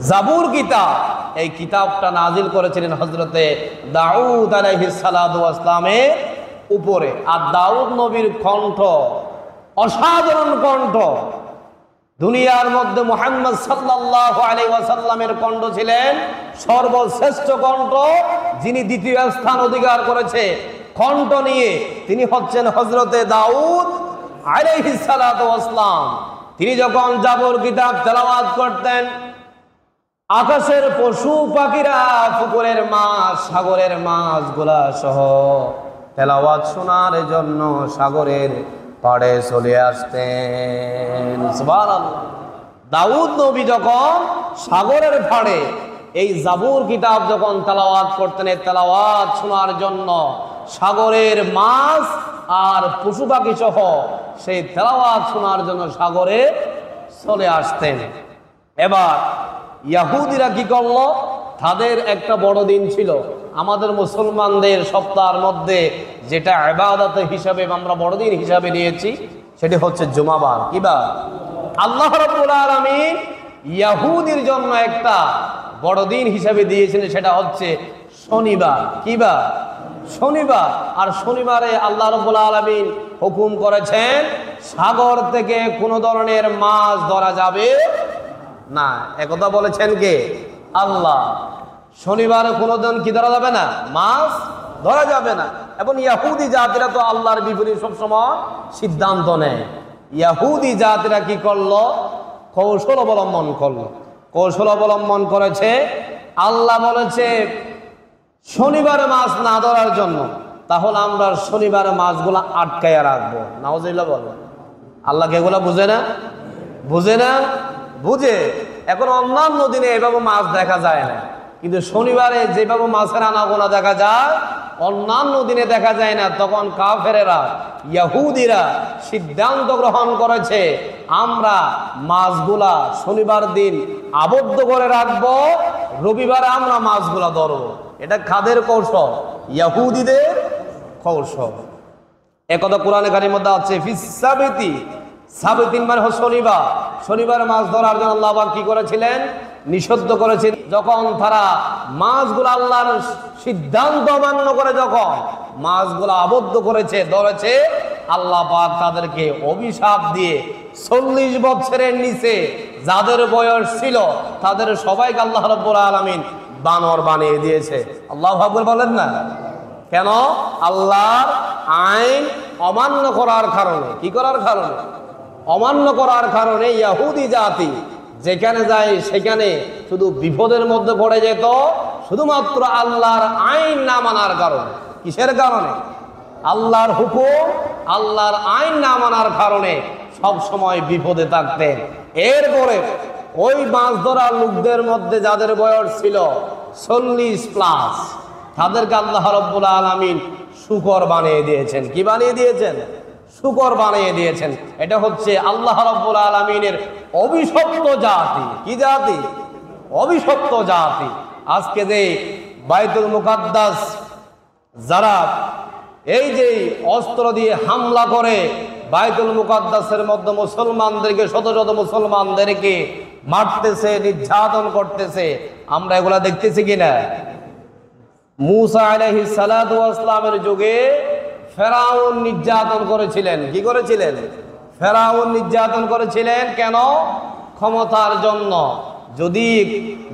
জাবুর কিতাব। এই কিতাবটা নাজিল করেছিলেন হযরতে দাউদ আলাইহিস সালামের উপরে। আর দাউদ নবীর কণ্ঠ অসাধারণ কণ্ঠ। দুনিয়ার মধ্যে মুহাম্মদ সাল্লাল্লাহু আলাইহি ওয়াসাল্লামের কণ্ঠ ছিলেন সর্বশ্রেষ্ঠ কণ্ঠ, যিনি দ্বিতীয় স্থান অধিকার করেছে কণ্ঠ নিয়ে। তিনি হচ্ছেন হযরতে দাউদ আলাইহিস সালাতু ওয়াসসালাম। তিনি যখন জাবুর কিতাব তেলাওয়াত করতেন, আকাশের পশু পাখিরা, পুকুরের মাছ, সাগরের মাছগুলা সহ তেলাওয়াত শোনার জন্য সাগরের পাড়ে চলে আসতেন। সুবহানাল্লাহ। দাউদ নবী যখন সাগরের পাড়ে এই জাবুর কিতাব যখন তেলাওয়াত করতেন, এই তেলাওয়াত শোনার জন্য সাগরের মাছ আর পশু পাখি সহ সেই তেলাওয়াত শোনার জন্য সাগরে চলে আসতেন। এবার ইহুদিরা কি করলো? তাদের একটা বড় দিন ছিল। আমাদের মুসলমানদের সপ্তাহের মধ্যে যেটা ইবাদত হিসাবে আমরা বড়দিন হিসাবে নিয়েছি সেটি হচ্ছে জুমাবার। কিবা আল্লাহ রাব্বুল আলামিন ইহুদির জন্য একটা বড়দিন হিসাবে দিয়েছিলেন, সেটা হচ্ছে শনিবার। কিবা শনিবার। আর শনিবারে আল্লাহ রাব্বুল আলামিন হুকুম করেছেন সাগর থেকে কোনো ধরনের মাছ ধরা যাবে না। একথা বলেছেন কে? আল্লাহ। শনিবারে কোনোদিন কি ধরা যাবে না? মাছ ধরা যাবে না। এবং ইহুদি জাতিরা তো আল্লাহর বিপরীত সবসময় সিদ্ধান্ত নেয়। ইহুদি জাতিরা কি করলো? কৌশল অবলম্বন করলো। কৌশল অবলম্বন করেছে। আল্লাহ বলেছে শনিবারে মাছ না ধরার জন্য, তাহলে আমরা শনিবারে মাছগুলা আটকাইয়া রাখবো। নাউজুবিল্লাহ বলো। আল্লাহকে এগুলা বুঝে না? বুঝে না? বুঝে। এখন অন্যান্য দিনে এভাবে মাছ দেখা যায় না, কিন্তু শনিবারে যেভাবে মাছের আনাগোনা দেখা যায় অন্যান্য দিনে দেখা যায় না। তখন কাফেরেরা, ইহুদিরা সিদ্ধান্ত গ্রহণ করেছে আমরা মাছগুলা শনিবার দিন আবদ্ধ করে রাখবো, রবিবারে আমরা মাছগুলা ধরবো। এটা কাদের কৌশল? ইহুদিদের কৌশল। একথা কোরআনে কারীমের মধ্যে আছে, ফিস সাবিতি। সাবিতিন মানে শনিবার। শনিবারে মাছ ধরার জন্য আল্লাহ পাক কি করেছিলেন? নিষিদ্ধ করেছেন। যখন তারা মাছগুলো আল্লাহর সিদ্ধান্ত অমান্য করে যখন মাছগুলো আবদ্ধ করেছে, ধরেছে, আল্লাহ পাক তাদেরকে অভিশাপ দিয়ে 40 বছরের নিচে যাদের বয়স ছিল তাদের সবাইকে আল্লাহ রাব্বুল আলামিন বানর বানিয়ে দিয়েছে। আল্লাহু আকবার বলেন না কেন? আল্লাহর আইন অমান্য করার কারণে। কি করার কারণে? অমান্য করার কারণে ইহুদি জাতি যেখানে যায় সেখানে শুধু বিপদের মধ্যে পড়ে যেত, শুধুমাত্র আল্লাহর আইন না মানার কারণে। কিসের কারণে? আল্লাহর হুকুম, আল্লাহর আইন না মানার কারণে সব সময় বিপদে থাকতেন। এরপরে ওই মাছ ধরার লোকদের মধ্যে যাদের বয়স ছিল 40+, তাদেরকে আল্লাহ রাব্বুল আলামিন শূকর বানিয়ে দিয়েছেন। কি বানিয়ে দিয়েছেন? শূকর বানিয়ে দিয়েছেন। এটা হচ্ছে আল্লাহ রাব্বুল আলামিনের অভিশপ্ত জাতি। কি জাতি? অভিশপ্ত জাতি। আজকে যে বাইতুল মুকাদ্দাস যারা এই যে অস্ত্র দিয়ে হামলা করে বাইতুল মুকাদ্দাসের মধ্যে মুসলমানদেরকে, শত শত মুসলমানদেরকে মারতেছে, নির্যাতন করতেছে, আমরা এগুলা দেখতেছি কিনা? মূসা আলাইহিস সালাতু ওয়াস সালামের যুগে ফেরাউন নির্যাতন করেছিলেন। কি করেছিলেন? ফেরাউন নির্যাতন করেছিলেন। কেন? ক্ষমতার জন্য। যদি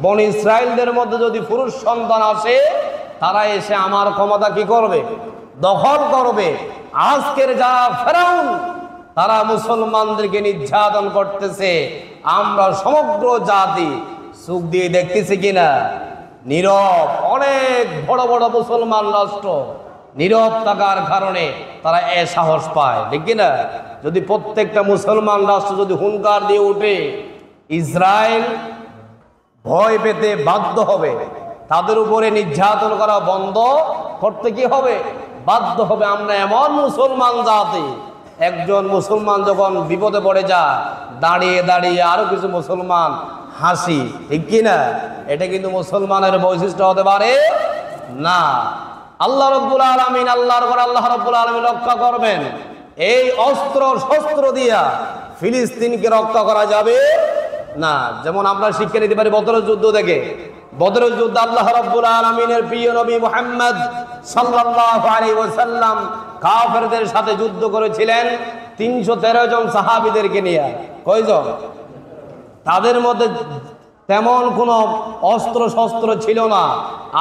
বনি ইসরাইলদের মধ্যে যদি পুরুষ সন্তান আসে, তারা এসে আমার ক্ষমতা কি করবে? দখল করবে। আজকের যারা ফেরাউন, তারা মুসলমানদেরকে নির্যাতন করতেছে, আমরা সমগ্র জাতি চোখ দিয়ে দেখতেছি কিনা? নীরব। অনেক বড় বড় মুসলমান রাষ্ট্র নীরব থাকার কারণে তারা এ সাহস পায়, ঠিক কিনা? যদি প্রত্যেকটা মুসলমান রাষ্ট্র যদি হুঙ্কার দিয়ে উঠে, ইসরায়েল ভয় পেতে বাধ্য হবে, তাদের উপরে নির্যাতন করা বন্ধ করতে কি হবে? বাধ্য হবে। আমরা এমন মুসলমান জাতি, একজন মুসলমান যখন বিপদে পড়ে যায়, দাঁড়িয়ে দাঁড়িয়ে আরো কিছু মুসলমান হাসি, ঠিক কিনা? এটা কিন্তু মুসলমানের বৈশিষ্ট্য হতে পারে না। আল্লাহ রাব্বুল আলামিন, আল্লাহর ঘর আল্লাহ রাব্বুল আলামিন রক্ষা করবেন। এই অস্ত্র শস্ত্র দিয়া ফিলিস্তিনকে রক্ষা করা যাবে না। যেমন আমরা শিক্ষা নিতে পারি বদরের যুদ্ধ থেকে। বদরের যুদ্ধ আল্লাহ রাব্বুল আলামিনের প্রিয় নবী মুহাম্মদ সাল্লাল্লাহু আলাইহি ওয়াসাল্লাম কাফেরদের সাথে যুদ্ধ করেছিলেন 313 জন সাহাবীদেরকে নিয়ে। কয়জন? তাদের মধ্যে তেমন কোনো অস্ত্র শস্ত্র ছিল না।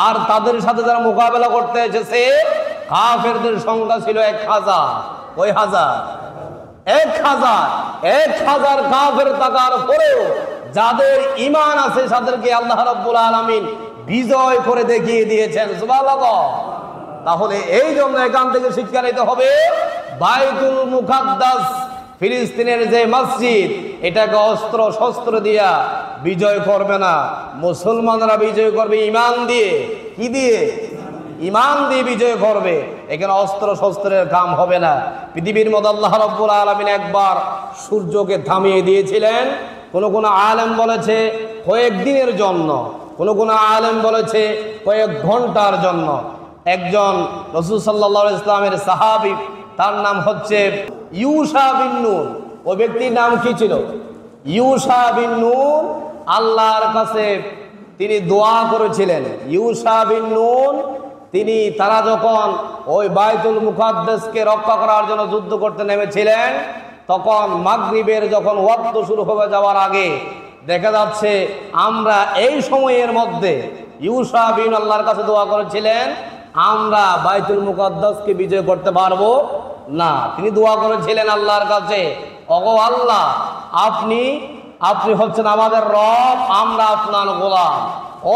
আর তাদের সাথে যারা মোকাবেলা করতে এসেছে, কাফেরদের সংখ্যা ছিল 1000। ওই 1000 কাফের থাকার পরেও যাদের ঈমান আছে, তাদেরকে আল্লাহ রাব্বুল আলামিন বিজয় করে দেখিয়ে দিয়েছেন। সুবহানাল্লাহ। তাহলে এই জন্য এখান থেকে শিক্ষা নিতে হবে, বাইতুল মুকাদ্দাস ফিলিস্তিনের যে মসজিদ, এটাকে অস্ত্র শস্ত্র দিয়া বিজয় করবে না। মুসলমানরা বিজয় করবে ঈমান দিয়ে। কি দিয়ে? ঈমান দিয়ে বিজয় করবে। এখানে অস্ত্র শস্ত্রের কাম হবে না। পৃথিবীর মধ্যে আল্লাহ রাব্বুল আলামিন একবার সূর্যকে থামিয়ে দিয়েছিলেন। কোন আলেম বলেছে কয়েকদিনের জন্য, কোন আলেম বলেছে কয়েক ঘন্টার জন্য। একজন রাসূল সাল্লাল্লাহু আলাইহি ইসলামের সাহাবী, তার নাম হচ্ছে ইউশা বিন নূন। ওই ব্যক্তির নাম কি ছিল? ইউশা বিন নূন। আল্লাহর কাছে তিনি দোয়া করেছিলেন। ইউশা বিন নূন তারা যখন ওই বাইতুল মুকাদ্দাসকে রক্ষা করার জন্য যুদ্ধ করতে নেমেছিলেন, তখন মাগরিবের যখন ওয়াক্ত শুরু হয়ে যাওয়ার আগে দেখা যাচ্ছে, আমরা এই সময়ের মধ্যে ইউশা বিন আল্লাহর কাছে দোয়া করেছিলেন, আমরা বাইতুল মুকাদ্দাসকে বিজয় করতে পারবো না। তিনি দোয়া করেছিলেন আল্লাহর কাছে, ওগো আল্লাহ, আপনি হচ্ছেন আমাদের রব, আমরা আপনার গোলাম।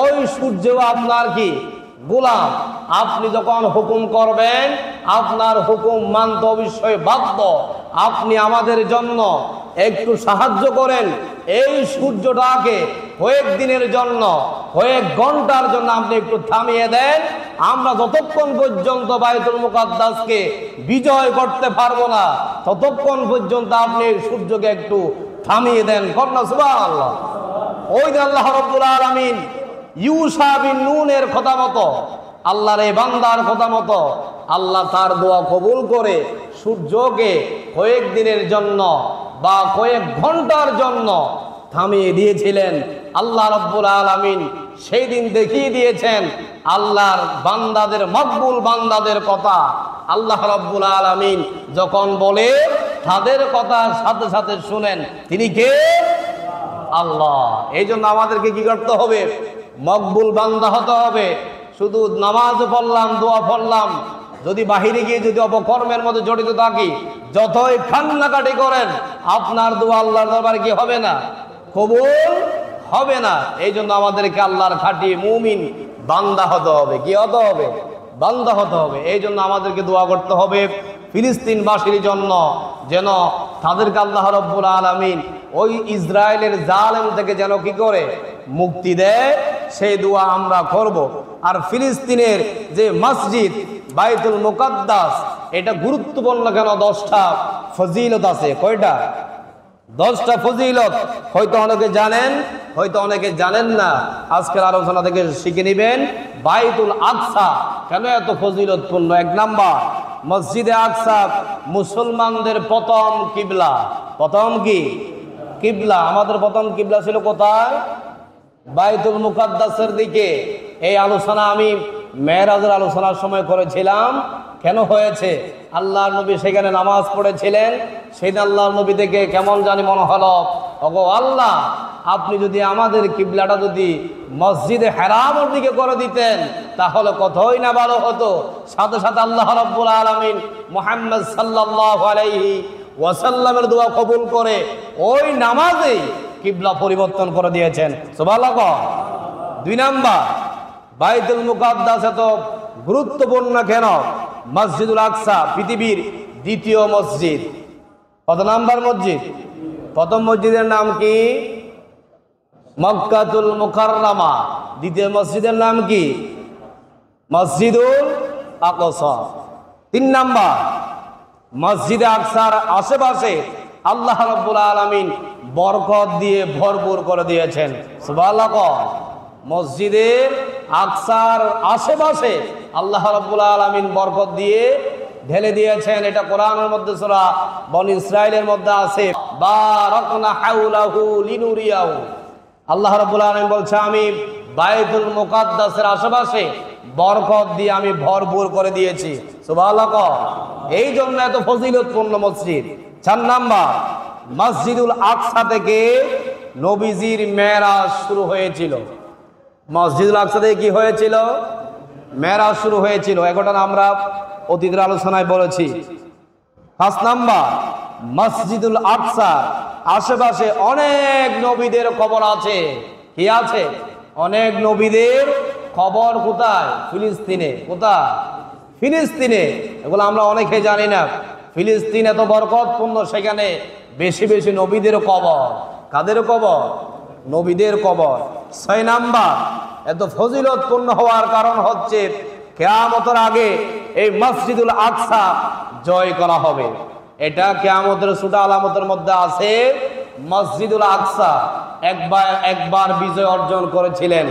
ওই সূর্যও আপনার কি? গোলাম। আপনি যখন হুকুম করবেন, আপনার হুকুম মানতে অবশ্যই বাধ্য। আপনি আমাদের জন্য একটু সাহায্য করেন। এই সূর্যটাকে কয়েকদিনের জন্য, কয়েক ঘন্টার জন্য আপনি একটু থামিয়ে দেন। আমরা যতক্ষণ পর্যন্ত বাইতুল মুকাদ্দাসকে বিজয় করতে পারবো না, ততক্ষণ পর্যন্ত আপনি সূর্যকে একটু থামিয়ে দেন। কন্যা সুবহানাল্লাহ। ওই যে আল্লাহ রাব্বুল আলামিন ইউশা বিন নূনের কথা মতো, আল্লাহর এই বান্দার কথা মতো, আল্লাহ তার দোয়া কবুল করে সূর্যকে কয়েকদিনের জন্য বা কয়েক ঘন্টার জন্য থামিয়ে দিয়েছিলেন। আল্লাহ রাব্বুল আলামিন সেই দিন দেখিয়ে দিয়েছেন আল্লাহর বান্দাদের, মকবুল বান্দাদের কথা। আল্লাহ রাব্বুল আলামিন যখন বলে, তাদের কথার সাথে সাথে শুনেন তিনি কে? আল্লাহ। এই জন্য আমাদেরকে কি করতে হবে? মকবুল বান্দা হতে হবে। শুধু নামাজ পড়লাম, দোয়া পড়লাম, যদি বাহিরে গিয়ে যদি অপকর্মের মধ্যে জড়িত থাকি, যতই কান্নাকাটি করেন, আপনার দোয়া আল্লাহর দরবারে কি হবে না? কবুল হবে না। এই জন্য আমাদেরকে আল্লাহর খাঁটি মুমিন বান্দা হতে হবে। কি হতে হবে? বান্দা হতে হবে। এই জন্য আমাদেরকে দোয়া করতে হবে ফিলিস্তিনবাসীর জন্য, যেন তাদেরকে আল্লাহ রাব্বুল আলামিন ওই ইসরায়েলের জালেম থেকে যেন কি করে মুক্তি দেয়, সেই দোয়া আমরা করব। আর ফিলিস্তিনের যে মসজিদ বাইতুল মুকাদ্দাস, এটা গুরুত্বপূর্ণ কেন? 10টা ফজিলত আছে। কয়টা? 10টা ফজিলত। হয়তো অনেকে জানেন, হয়তো অনেকে জানেন না। আজকের আলোচনা থেকে শিখে নেবেন বাইতুল আকসা কেন এত ফজিলতপূর্ণ। 1 নাম্বার, মসজিদে আকসা মুসলমানদের প্রথম কিবলা। প্রথম কি কিবলা? আমাদের প্রথম কিবলা ছিল কোথায়? বাইতুল মুকাদ্দাসের দিকে। এই আলোচনা আমি মেরাজের আলোচনার সময় করেছিলাম। কেন হয়েছে? আল্লাহর নবী সেখানে নামাজ পড়েছিলেন। সেই আল্লাহর নবী থেকে কেমন জানি মনে হলো, ওগো আল্লাহ, আপনি যদি আমাদের কিবলাটা যদি মসজিদে হারামের দিকে করে দিতেন তাহলে কতই না ভালো হতো। সাথে সাথে আল্লাহ রাব্বুল আলামিন মুহাম্মদ সাল্লাল্লাহু আলাইহি ওয়াসাল্লামের দোয়া কবুল করে ওই নামাজেই কিবলা পরিবর্তন করে দিয়েছেন। সুবহানাল্লাহ। 2 নাম্বার, বাইতুল মুকাদ্দাস এত গুরুত্বপূর্ণ কেন? মসজিদুল আকসা পৃথিবীর দ্বিতীয় মসজিদ। কত নাম্বার মসজিদ? প্রথম মসজিদের নাম কি? মক্কাতুল মুকাররমা। দ্বিতীয় মসজিদের নাম কি? মসজিদুল আকসা। 3 নাম্বার, মসজিদে আকসার আশেপাশে আল্লাহ রাব্বুল আলামিন বরকত দিয়ে ভরপুর করে দিয়েছেন। সুবহানাল্লাহ। মসজিদের আকসার আশেপাশে আল্লাহ রাব্বুল আলামিন বরকত দিয়ে ঢেলে দিয়েছেন। এটা কোরআনের মধ্যে সূরা বনী ইসরাঈলের মধ্যে আছে, বারাকনা হাওলাহু লিনুরিয়াহু। আল্লাহ রাব্বুল আলামিন বলছে, আমি বাইতুল মুকাদ্দাসের আশেপাশে বরকত দিয়ে আমি ভরপুর করে দিয়েছি। সুবহানাল্লাহ। এই জন্য এত ফজিলতপূর্ণ মসজিদ। 4 নাম্বার, মসজিদুল আকসা থেকে নবীজির মেরাজ শুরু হয়েছিল। মসজিদুল আকসা থেকে কি হয়েছিল? মেরাজ শুরু হয়েছিল। এখন আমরা অতীতের আলোচনায় বলেছি। 5 নাম্বার, মসজিদুল আকসা আশেপাশে অনেক নবীদের কবর আছে। কি আছে? অনেক নবীদের কবর। কোথায়? ফিলিস্তিনে। কোথায়? ফিলিস্তিনে। এগুলো আমরা অনেকে জানি না। ফিলিস্তিন এত বরকতপূর্ণ, সেখানে বেশি বেশি নবীদের কবর। কাদের কবর? নবীদের কবর। 6 নাম্বার, এত ফজিলতপূর্ণ হওয়ার কারণ হচ্ছে কিয়ামতের আগে এই মসজিদুল আকসা জয় করা হবে। এটা কিয়ামতের ছোট আলামতের মধ্যে আছে। মসজিদুল আকসা একবার বিজয় অর্জন করেছিলেন,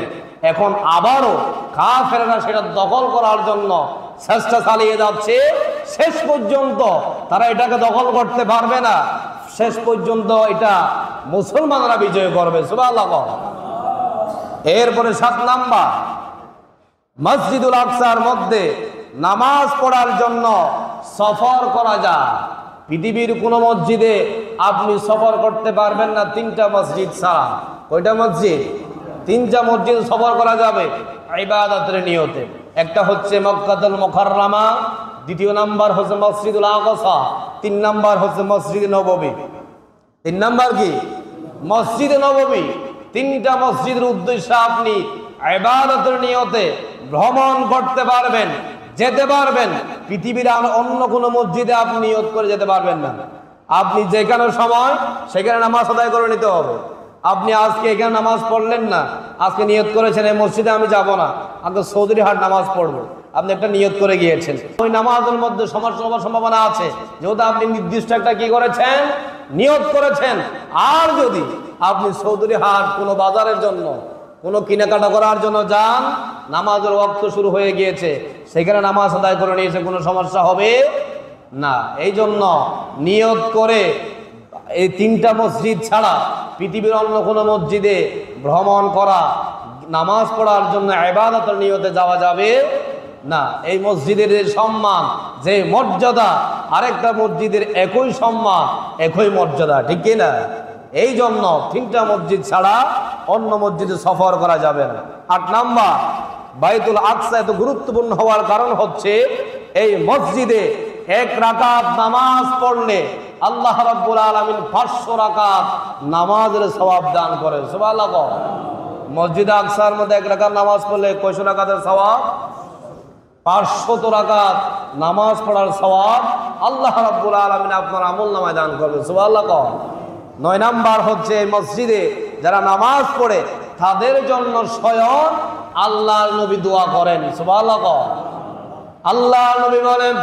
এখন আবারও কাফেররা সেটা দখল করার জন্য চেষ্টা চালিয়ে যাচ্ছে। শেষ পর্যন্ত তারা এটাকে দখল করতে পারবে না। শেষ পর্যন্ত এটা মুসলমানরা বিজয় করবে। সুবহানাল্লাহ। এরপরে 7 নাম্বার, মসজিদুল আকসার মধ্যে নামাজ পড়ার জন্য সফর করা যায়। পৃথিবীর কোন মসজিদে আপনি সফর করতে পারবেন না 3টা মসজিদ ছাড়া। কয়টা মসজিদ? 3টা মসজিদ সফর করা যাবে ইবাদতের নিয়তে। একটা হচ্ছে মক্কাতুল মুকাররমা, 2 নাম্বার হচ্ছে মসজিদুল আকসা, 3 নাম্বার হচ্ছে মসজিদ নববী। 3 নাম্বার কি? মসজিদ নববী। 3টা মসজিদের উদ্দেশ্যে আপনি ইবাদতের নিয়তে ভ্রমণ করতে পারবেন, যেতে পারবেন। পৃথিবীর অন্য কোনো মসজিদে আপনি নিয়ত করে যেতে পারবেন না। আপনি যেখানে সময় সেখানে নামাজ আদায় করে নিতে হবে। আপনি আজকে এখানে নামাজ পড়লেন না, আজকে নিয়ত করেছেন এই মসজিদে আমি যাব না, আজকে চৌধুরী হাট নামাজ পড়বো, আপনি একটা নিয়ত করে গিয়েছেন। ওই নামাজের মধ্যে সমস্যা হওয়ার সম্ভাবনা আছে, যেহেতু আপনি নির্দিষ্ট একটা কি করেছেন? নিয়ত করেছেন। আর যদি আপনি চৌধুরী হাট কোনো বাজারের জন্য, কোনো কেনাকাটা করার জন্য যান, নামাজের ওয়াক্ত শুরু হয়ে গিয়েছে, সেখানে নামাজ আদায় করে নিয়েছে, কোনো সমস্যা হবে না। এই জন্য নিয়ত করে এই 3টা মসজিদ ছাড়া পৃথিবীর অন্য কোনো মসজিদে ভ্রমণ করা, নামাজ পড়ার জন্য ইবাদতের নিয়তে যাওয়া যাবে না। এই মসজিদের যে সম্মান, যে মর্যাদা, আরেকটা মসজিদের একই সম্মান, একই মর্যাদা, ঠিক কি না? এই জন্য 3টা মসজিদ ছাড়া অন্য মসজিদে সফর করা যাবে না। 8 নাম্বার, বাইতুল আকসা এত গুরুত্বপূর্ণ হওয়ার কারণ হচ্ছে এই মসজিদে 1 রাকাত নামাজ পড়লে আল্লাহ রাব্বুল আলামিন 500 রাকাত নামাজের সওয়াব দান করেন। সুবহানাল্লাহ। মসজিদ আকসার মধ্যে 1 রাকাত নামাজ পড়লে কয়শো রাকাতের সওয়াব? 500 রাকাত নামাজ পড়ার সওয়াব আল্লাহ রাব্বুল আলামিন আপনার আমলনামায় দান করবেন। সুবহানাল্লাহ। 9 নাম্বার হচ্ছে মসজিদে যারা নামাজ পড়ে তাদের জন্য স্বয়ং আল্লাহর নবী দোয়া করেন। সুবহানাল্লাহ। আল্লাহর নবী বলেন,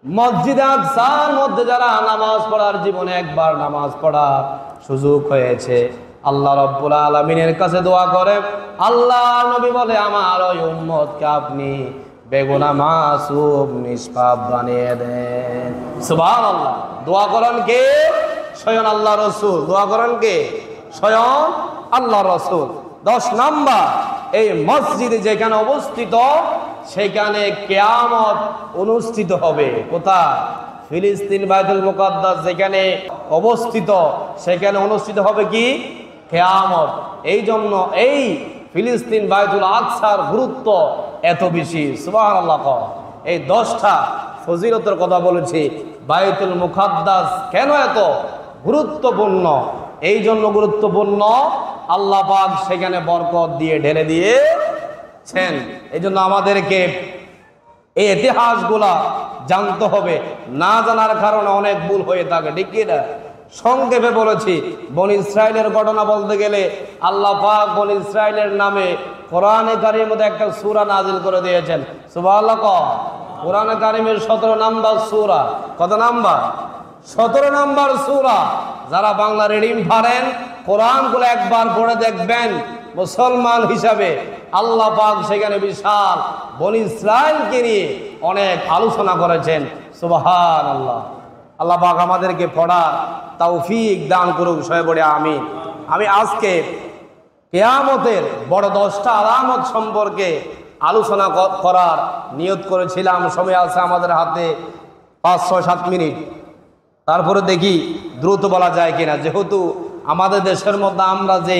মসজিদে আকসার মধ্যে যারা নামাজ পড়ার জীবনে একবার নামাজ পড়ার সুযোগ হয়েছে, আল্লাহ রাব্বুল আলামিনের কাছে দোয়া করে। আল্লাহর নবী বলে, আমার ওই উম্মতকে আপনি বেগুনা মাসুম নিষ্পাপ বানিয়ে দেন। সুবহানাল্লাহ। দোয়া করেন কে? স্বয়ং আল্লাহ রসুল। দোয়া করেন কে? স্বয়ং আল্লাহ রসুল। 10 নাম্বার, এই মসজিদে যেখানে অবস্থিত সেখানে কিয়ামত অনুষ্ঠিত হবে। কোথায়? ফিলিস্তিন বাইতুল মুকাদ্দাস যেখানে অবস্থিত সেখানে অনুষ্ঠিত হবে কি? কিয়ামত। এই জন্য এই ফিলিস্তিন বাইতুল আকসার গুরুত্ব এত বেশি। সুবহানাল্লাহ। এই 10টা ফজিলতের কথা বলেছি। বাইতুল মুকাদ্দাস কেন এত গুরুত্বপূর্ণ? এই জন্য গুরুত্বপূর্ণ, আল্লাহ পাক সেখানে বরকত দিয়ে ঢেলে দিয়েছেন। এই জন্য আমাদেরকে এই ইতিহাসগুলা জানতে হবে। না জানার কারণে অনেক ভুল হয়ে থাকে, ঠিক কি না? সংক্ষেপে বলেছি, বনী ইসরাইলের ঘটনা বলতে গেলে আল্লাহ পাক বনী ইসরাইলের নামে কোরআনে কারীমের মধ্যে একটা সূরা নাজিল করে দিয়েছেন। সুবহানাল্লাহ। কোরআনে কারীমের 17 নাম্বার সূরা। কত নাম্বার? 17 নাম্বার সূরা। যারা বাংলা রিডিং পারেন কোরআনগুলো একবার পড়ে দেখবেন, মুসলমান হিসাবে আল্লাহ পাক সেখানে বিশাল বনী ইসরাইলকে নিয়ে অনেক আলোচনা করেছেন। সুবহানাল্লাহ। আল্লাহ পাক আমাদেরকে পড়ার তৌফিক দান করুক, সবাই বলে আমিন। আমি আজকে কিয়ামতের বড় 10টা আলামত সম্পর্কে আলোচনা করার নিয়ত করেছিলাম। সময় আছে আমাদের হাতে 5-6-7 মিনিট। তারপরে দেখি দ্রুত বলা যায় কিনা, যেহেতু আমাদের দেশের মধ্যে আমরা যে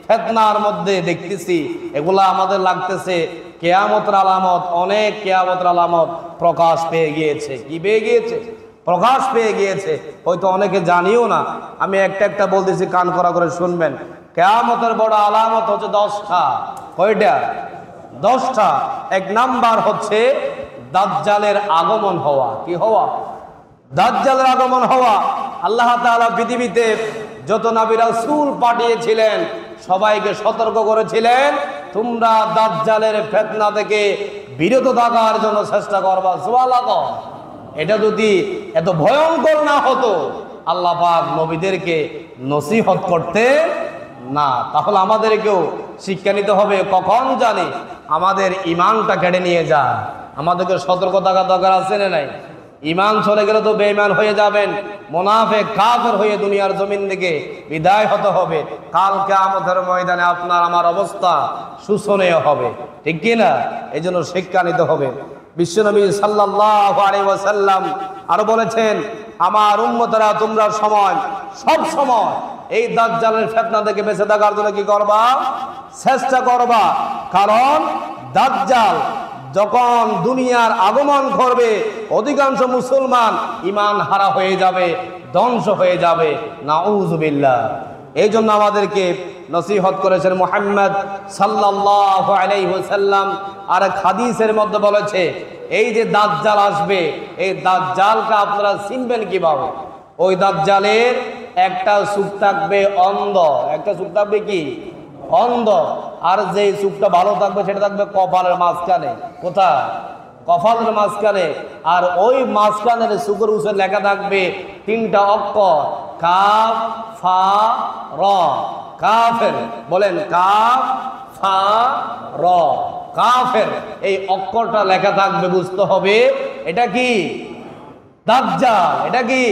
ফিতনার মধ্যে দেখতেছি এগুলা আমাদের লাগতেছে কিয়ামতের আলামত। অনেক কিয়ামতের আলামত প্রকাশ পেয়ে গিয়েছে। কি পেয়ে গিয়েছে? প্রকাশ পেয়ে গিয়েছে। হয়তো অনেকে জানিও না। আমি একটা একটা বলতেছি, কান করা করে শুনবেন। কিয়ামতের বড় আলামত হচ্ছে 10টা। কয়টা? 10টা। 1 নাম্বার হচ্ছে দাজ্জালের আগমন হওয়া। কি হওয়া? দাজ্জালের আগমন হওয়া। আল্লাহ তাআলা পৃথিবীতে যত নবী রাসূল পাঠিয়েছিলেন সবাইকে সতর্ক করেছিলেন, তোমরা দাজ্জালের ফিতনা থেকে বিরত থাকার জন্য চেষ্টা করবা। সুবহানাল্লাহ। এটা যদি এত ভয়ঙ্কর না হতো আল্লাহ পাক নবীদেরকে নসিহত করতে না। তাহলে আমাদেরকেও শিক্ষা নিতে হবে। কখন জানি আমাদের ঈমানটা কেড়ে নিয়ে যায়, আমাদেরকে সতর্ক থাকা দরকার আছে না নাই? ঈমান চলে গেলে তো বেঈমান হয়ে যাবেন, মুনাফিক কাফের হয়ে দুনিয়ার জমিন থেকে বিদায় হতে হবে। কাল কিয়ামতের ময়দানে আপনার আমার অবস্থা শোচনীয় হবে, ঠিক কি না? এই জন্য শিক্ষা নিতে হবে। বিশ্বনবী সাল্লাল্লাহু আলাইহি ওয়াসাল্লাম আরো বলেছেন, আমার উম্মতরা তোমরা সব সময় এই দাজ্জালের ফিতনা থেকে বেঁচে থাকার জন্য কি করবা? চেষ্টা করবা। কারণ দাজ্জাল যখন দুনিয়ার আগমন করবে অধিকাংশ মুসলমান ঈমান হারা হয়ে যাবে, ধ্বংস হয়ে যাবে। নাউযুবিল্লাহ। এই জন্য আমাদেরকে নসিহত করেছেন মুহাম্মদ সাল্লাল্লাহু আলাইহি ওয়াসাল্লাম। আর হাদিসের মধ্যে বলেছে, এই যে দাজ্জাল আসবে, এই দাজ্জালকে আপনারা চিনবেন কিভাবে? ওই দাজ্জালের একটা চোখ থাকবে অন্ধ। একটা চোখ থাকবে কি? অন্ধ। আর যে চোখটা ভালো থাকবে সেটা থাকবে কপালের মাঝখানে। কোথায়? কপালের মাঝখানে। আর ওই মাঝখানের চোখের উপরে লেখা থাকবে 3টা অক্ষর, কাফ ফা র। কাফের। বলেন কাফ ফা র। কাফের। এই অক্ষরটা লেখা থাকবে, বুঝতে হবে এটা কি? দাজ্জাল। এটা কি?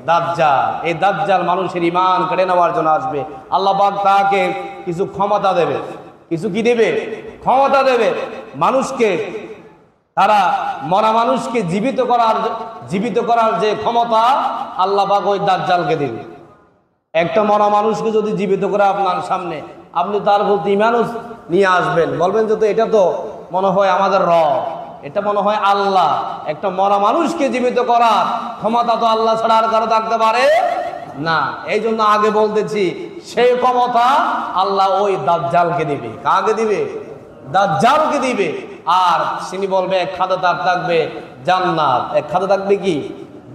দাজ্জাল। এই দাজ্জাল মানুষের ঈমান কেড়ে নেওয়ার জন্য আসবে। আল্লাহ পাক তাকে কিছু ক্ষমতা দেবে। কিছু কি দেবে? ক্ষমতা দেবে। মানুষকে, তারা মরা মানুষকে জীবিত করার যে ক্ষমতা আল্লাহ পাক ওই দাজ্জালকে দেবে। একটা মরা মানুষকে যদি জীবিত করে আপনার সামনে, আপনি তার প্রতি ঈমানও নিয়ে আসবেন, বলবেন যে তো এটা তো মনে হয় আমাদের রব, এটা মনে হয় আল্লাহ। একটা মরা মানুষকে জীবিত করার ক্ষমতা তো আল্লাহ ছাড়া আর কারো থাকতে পারে না। এই জন্য আগে বলতেছি, সেই ক্ষমতা আল্লাহ ওই দাজ্জালকে দিবে। কাকে দিবে? দাজ্জালকে দিবে। আর তিনি বলবে, এক খাতে তার থাকবে জান্নাত, এক খাতে থাকবে কি?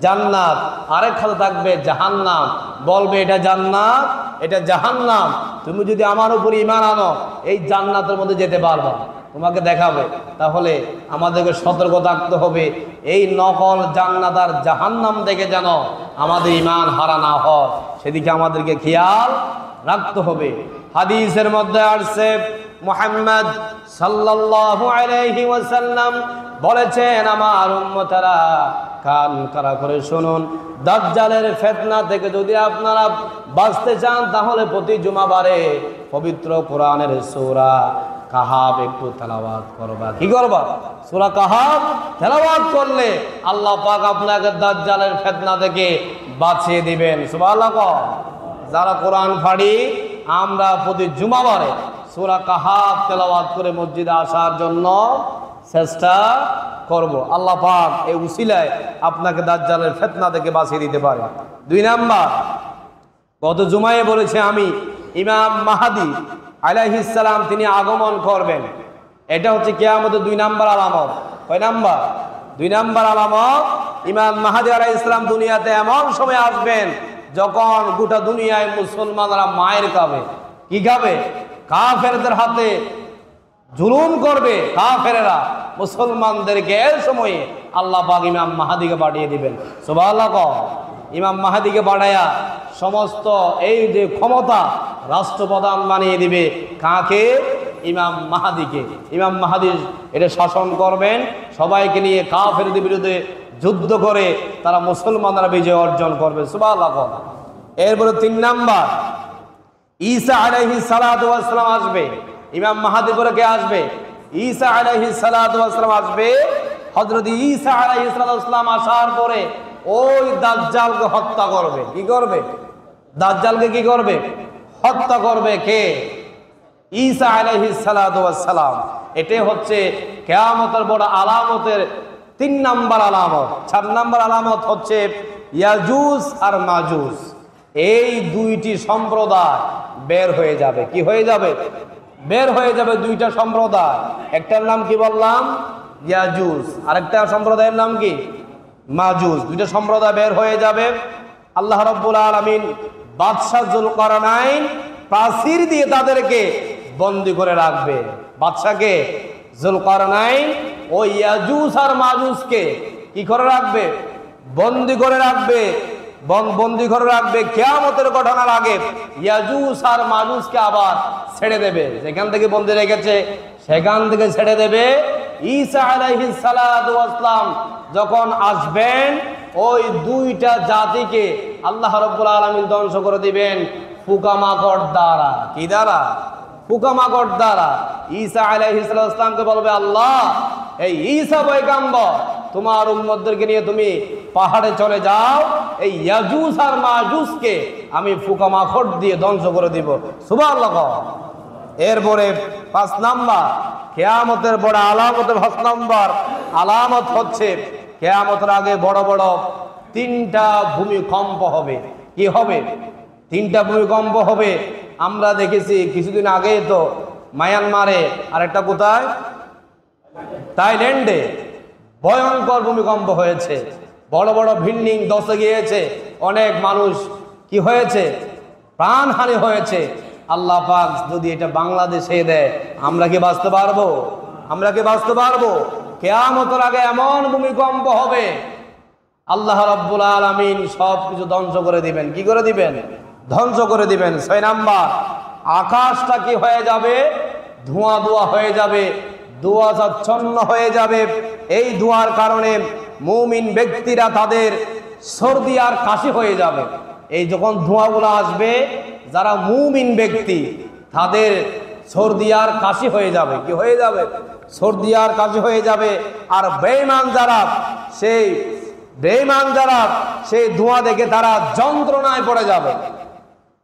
জান্নাত। আরেক খাতে থাকবে জাহান্নাম। বলবে এটা জান্নাত, এটা জাহান্নাম, তুমি যদি আমার উপরে ঈমান আনো এই জান্নাতের মধ্যে যেতে পারবা, তোমাকে দেখাবে। তাহলে আমাদেরকে সতর্ক থাকতে হবে, এই নকল জান্নাত আর জাহান্নাম দেখে যেন আমাদের ঈমান হারা না হয়, সেদিকে আমাদেরকে খেয়াল রাখতে হবে। হাদিসের মধ্যে আসছে, মুহাম্মদ সাল্লাল্লাহু আলাইহি ওয়াসাল্লাম বলেছেন, আমার উম্মতেরা কান খাড়া করে শুনুন, দাজ্জালের ফিতনা থেকে যদি আপনারা বাঁচতে চান তাহলে প্রতি জুমাবারে পবিত্র কোরআনের সূরা কাহাব একটু তেলাওয়াত করবা। কি করবা? সূরা কাহাব তেলাওয়াত করলে আল্লাহ পাক আপনাকে দাজ্জালের ফিতনা থেকে বাঁচিয়ে দিবেন। সুবহানাল্লাহ। যারা কোরআন পড়ি আমরা প্রতি জুমাবারে সূরা কাহাব তেলাওয়াত করে মসজিদে আসার জন্য চেষ্টা করব। আল্লাহ পাক এই উসিলায় আপনাকে দাজ্জালের ফিতনা থেকে বাঁচিয়ে দিতে পারে। 2 নাম্বার, গত জুমায় বলেছে আমি ইমাম মাহদী আলাইহিস সালাম তিনি আগমন করবেন। এটা হচ্ছে কিয়ামতের 2 নাম্বার আলামত। কয় নাম্বার? 2 নাম্বার আলামত। ইমাম মাহদী আলাইহিস সালাম দুনিয়াতে এমন সময় আসবেন যখন গোটা দুনিয়ায় মুসলমানরা মায়ের খাবে। কি খাবে? কাফেরদের হাতে জুলুম করবে কাফেরেরা মুসলমানদেরকে। এই সময়ে আল্লাহ পাক ইমাম মাহদীকে পাঠিয়ে দিবেন। সুবহানাল্লাহ। ইমাম মাহদীকে পাঠায়া সমস্ত এই যে ক্ষমতা রাষ্ট্রপ্রধান বানিয়ে দিবে কাকে? ইমাম মাহদীকে। ইমাম মাহদী এটা শাসন করবেন, সবাইকে নিয়ে কাফেরদের বিরুদ্ধে যুদ্ধ করে তারা মুসলমানরা বিজয় অর্জন করবে। সুবহানাল্লাহ। এরপরে 3 নাম্বার, ঈসা আলাইহিস সালাতু ওয়াস সালাম আসবে। ইমাম মাহদী পরে কে আসবে? ঈসা আলাইহিস সালাতু ওয়াস সালাম আসবে। হযরত ঈসা আলাইহিস সালাতু ওয়াস সালাম আসার পরে ওই দাজ্জালকে হত্যা করবে। কি করবে? দাজ্জালকে কি করবে? হত্যা করবে কে? ঈসা আলাইহিস সালাতু ওয়াস সালাম। এটাই হচ্ছে কিয়ামতের বড় আলামতের 3 নাম্বার আলামত। 4 নাম্বার আলামত হচ্ছে ইয়াজুজ আর মাজুজ। এই 2টি সম্প্রদায় বের হয়ে যাবে। কি হয়ে যাবে? বের হয়ে যাবে 2টা সম্প্রদায়। একটার নাম কি বললাম? ইয়াজুজ। আরেকটা সম্প্রদায়ের নাম কি? মাজুজ। 2টা সম্প্রদায় বের হয়ে যাবে। আল্লাহ রাব্বুল আলামিন বাদশা যুলকারনাইন প্রাচীর দিয়ে তাদেরকে বন্দী করে রাখবে। বাদশাকে যুলকারনাইন ও ইয়াজুজ আর মাজুজকে কি করে রাখবে? বন্দী করে রাখবে। বন্দী করে রাখবে। কিয়ামতের ঘটনার আগে ইয়াজুজ আর মাজুজকে আবার ছেড়ে দেবে। যেখান থেকে বন্দী রেখেছে সেখান থেকে ছেড়ে দেবে। ঈসা আলাইহিস সালাতু ওয়াস সালাম যখন আসবেন ওই 2টা জাতিকে আল্লাহ রাব্বুল আলামিন ধ্বংস করে দিবেন পোকামাকড় দ্বারা। কি দ্বারা? পোকামাকড় দ্বারা। ঈসা আলাইহিস সালামকে বলবে আল্লাহ, এই ঈসা পয়গম্বর তোমার উম্মতদেরকে নিয়ে তুমি পাহাড়ে চলে যাও, এই ইয়াজুজ আর মাজুজকে আমি পোকামাকড় দিয়ে ধ্বংস করে দিব। সুবহানাল্লাহ। এরপরে 5 নাম্বার কিয়ামতের বড় আলামতের 5 নাম্বার আলামত হচ্ছে কিয়ামতের আগে বড় বড় 3টা ভূমিকম্প হবে। কি হবে? 3টা ভূমিকম্প হবে। আমরা দেখেছি কিছুদিন আগে তো মায়ানমারে, আরেকটা কোথায়? থাইল্যান্ডে ভয়ঙ্কর ভূমিকম্প হয়েছে। বড় বড় বিল্ডিং ধসে গিয়েছে। অনেক মানুষ কি হয়েছে? প্রাণহানি হয়েছে। আল্লাহ পাক যদি এটা বাংলাদেশে দেয় আমরা কি বাঁচতে পারবো? আমরা কি বাঁচতে পারবো? কিয়ামতের আগে এমন ভূমিকম্প হবে আল্লাহ রাব্বুল আলামিন সব কিছু ধ্বংস করে দিবেন। কি করে দিবেন? ধ্বংস করে দিবেন। 6 নাম্বার, আকাশটা কি হয়ে যাবে? ধোঁয়া ধোঁয়া হয়ে যাবে, ধোঁয়াচ্ছন্ন হয়ে যাবে। এই ধোঁয়ার কারণে মুমিন ব্যক্তিরা তাদের সর্দি আর কাশি হয়ে যাবে। এই যখন ধোঁয়াগুলো আসবে যারা মুমিন ব্যক্তি তাদের সর্দি আর কাশি হয়ে যাবে। কি হয়ে যাবে? সর্দি আর কাশি হয়ে যাবে। আর বেঈমান যারা সেই ধোঁয়া দেখে তারা যন্ত্রণায় পড়ে যাবে।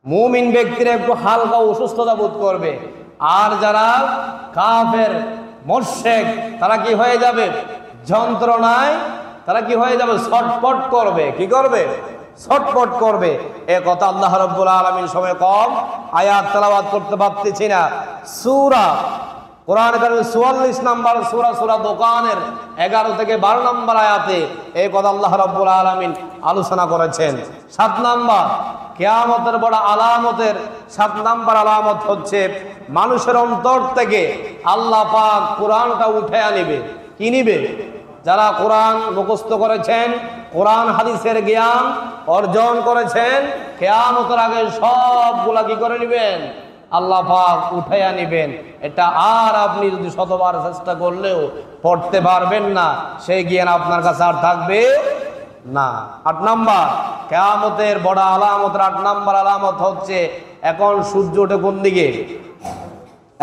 মুমিন ব্যক্তিরা একটু হালকা অসুস্থতা বোধ করবে। আর যারা কাফের মুশরিক তারা কি হয়ে যাবে? যন্ত্রণায় তারা কি হয়ে যাবে? ছটফট করবে। কি করবে? ছটফট করবে। এ কথা আল্লাহ রাব্বুল আলামিন সময় কম আয়াত তেলাওয়াত করতে পারতেছি না। সূরা কোরআন কারীমের 44 নম্বর সূরা দোকানের 11 থেকে 12 নম্বর আয়াতে এই কথা আল্লাহ রাব্বুল আলামিন আলোচনা করেছেন। 7 নম্বর কিয়ামতের বড় আলামতের 7 নম্বর আলামত হচ্ছে মানুষের অন্তর থেকে আল্লাহ পাক কোরআনটা উঠে আনিবে। কি নিবে? যারা কোরআন মুখস্থ করেছেন, কোরআন হাদিসের জ্ঞান অর্জন করেছেন, কিয়ামতের আগে সবগুলা কি করে নেবেন? আল্লাহ পাক উঠাইয়া নিবেন। এটা আর আপনি যদি শতবার চেষ্টা করলেও পড়তে পারবেন না, সেই জ্ঞান আপনার কাছে আর থাকবে না। 8 নাম্বার কিয়ামতের বড় আলামত, 8 নাম্বার আলামত হচ্ছে এখন সূর্য ওঠে কোন দিকে?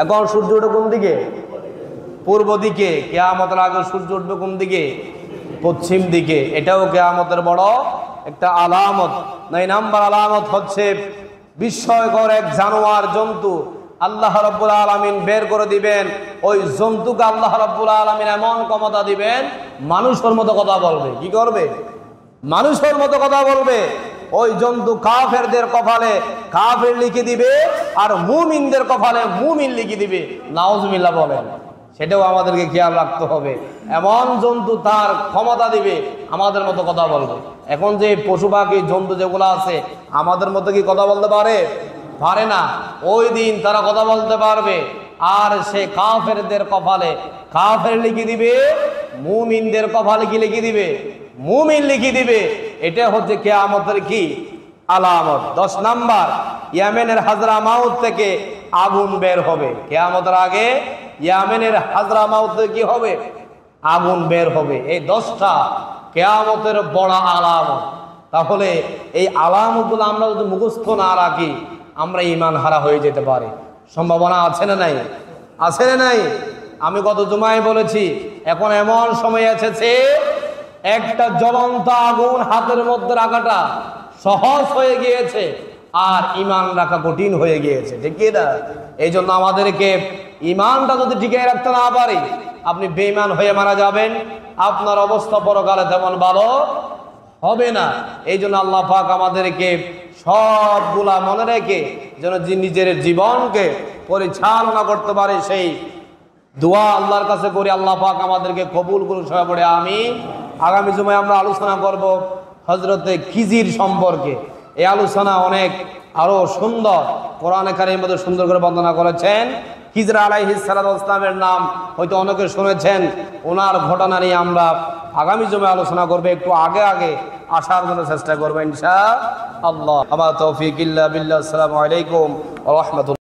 এখন সূর্য ওঠে কোন দিকে? পূর্ব দিকে। কিয়ামতের আগে সূর্য উঠবে কোন দিকে? পশ্চিম দিকে। এটাও কিয়ামতের বড় একটা আলামত। 9 নাম্বার আলামত হচ্ছে বিস্ময়কর এক জানোয়ার জন্তু আল্লাহ রাব্বুল আলামিন বের করে দিবেন। ওই জন্তুকে আল্লাহ রাব্বুল আলামিন এমন ক্ষমতা দিবেন, মানুষের মতো কথা বলবে। কি করবে? মানুষের মতো কথা বলবে। ওই জন্তু কাফেরদের কপালে কাফের লিখে দিবে, আর মুমিনদের কপালে মুমিন লিখে দিবে। নাউজুবিল্লাহ বলেন। সেটাও আমাদেরকে খেয়াল রাখতে হবে। এমন জন্তু তার ক্ষমতা দিবে, আমাদের মতো কথা বলবে। এখন যে পশু পাখি জন্তু যেগুলো আছে, আমাদের মতো কি কথা বলতে পারে? পারে না। ওই দিন তারা কথা বলতে পারবে, আর সে কাফেরদের কপালে কাফের লিখে দিবে, মুমিনদের কপালে কি লিখে দিবে? মুমিন লিখে দিবে। এটা হচ্ছে কিয়ামতের কি আলামত। 10 নাম্বার ইয়েমেনের হাজরামাউত থেকে আগুন বের হবে। কিয়ামতের আগে ইয়েমেনের হাজরামাউত থেকে কি হবে? আগুন বের হবে। এই 10টা কিয়ামতের বড় আলামত। তাহলে এই আলামতগুলো আমরা যদি মুখস্থ না রাখি, আমরা ঈমান হারা হয়ে যেতে পারি। সম্ভাবনা আছে না নাই? আছে না নাই? আমি গত জুমায় বলেছি, এখন এমন সময় এসেছে একটা জ্বলন্ত আগুন হাতের মধ্যে রাখাটা সহজ হয়ে গিয়েছে, আর ঈমান রাখা কঠিন হয়ে গিয়েছে। ঠিক কি না? এই জন্য আমাদেরকে ঈমানটা যদি টিকিয়ে রাখতে না পারি, আপনি বেঈমান হয়ে মারা যাবেন, আপনার অবস্থা পরকালে তেমন ভালো হবে না। এই জন্য আল্লাহ পাক আমাদেরকে সবগুলা মনে রেখে যেন নিজের জীবনকে পরিচালনা করতে পারে, সেই দোয়া আল্লাহর কাছে করি। আল্লাহ পাক আমাদেরকে কবুল করুন। সবাই পড়ে আমিন। আগামী জুমায় আমরা আলোচনা করব হযরতে খিজির সম্পর্কে। এই আলোচনা অনেক আরো সুন্দর, কোরআনে কারীমের মধ্যে সুন্দর করে বর্ণনা করেছেন। খিজির আলাইহিস সালাতু ওয়াস সালামের নাম হয়তো অনেকে শুনেছেন। ওনার ঘটনা নিয়ে আমরা আগামী জুমায় আলোচনা করব। একটু আগে আগে আসার জন্য চেষ্টা করবো ইনশাআল্লাহ। আমার তৌফিক ইল্লা বিল্লাহ। আসসালামু আলাইকুম ওয়া রাহমাতুল্লাহ।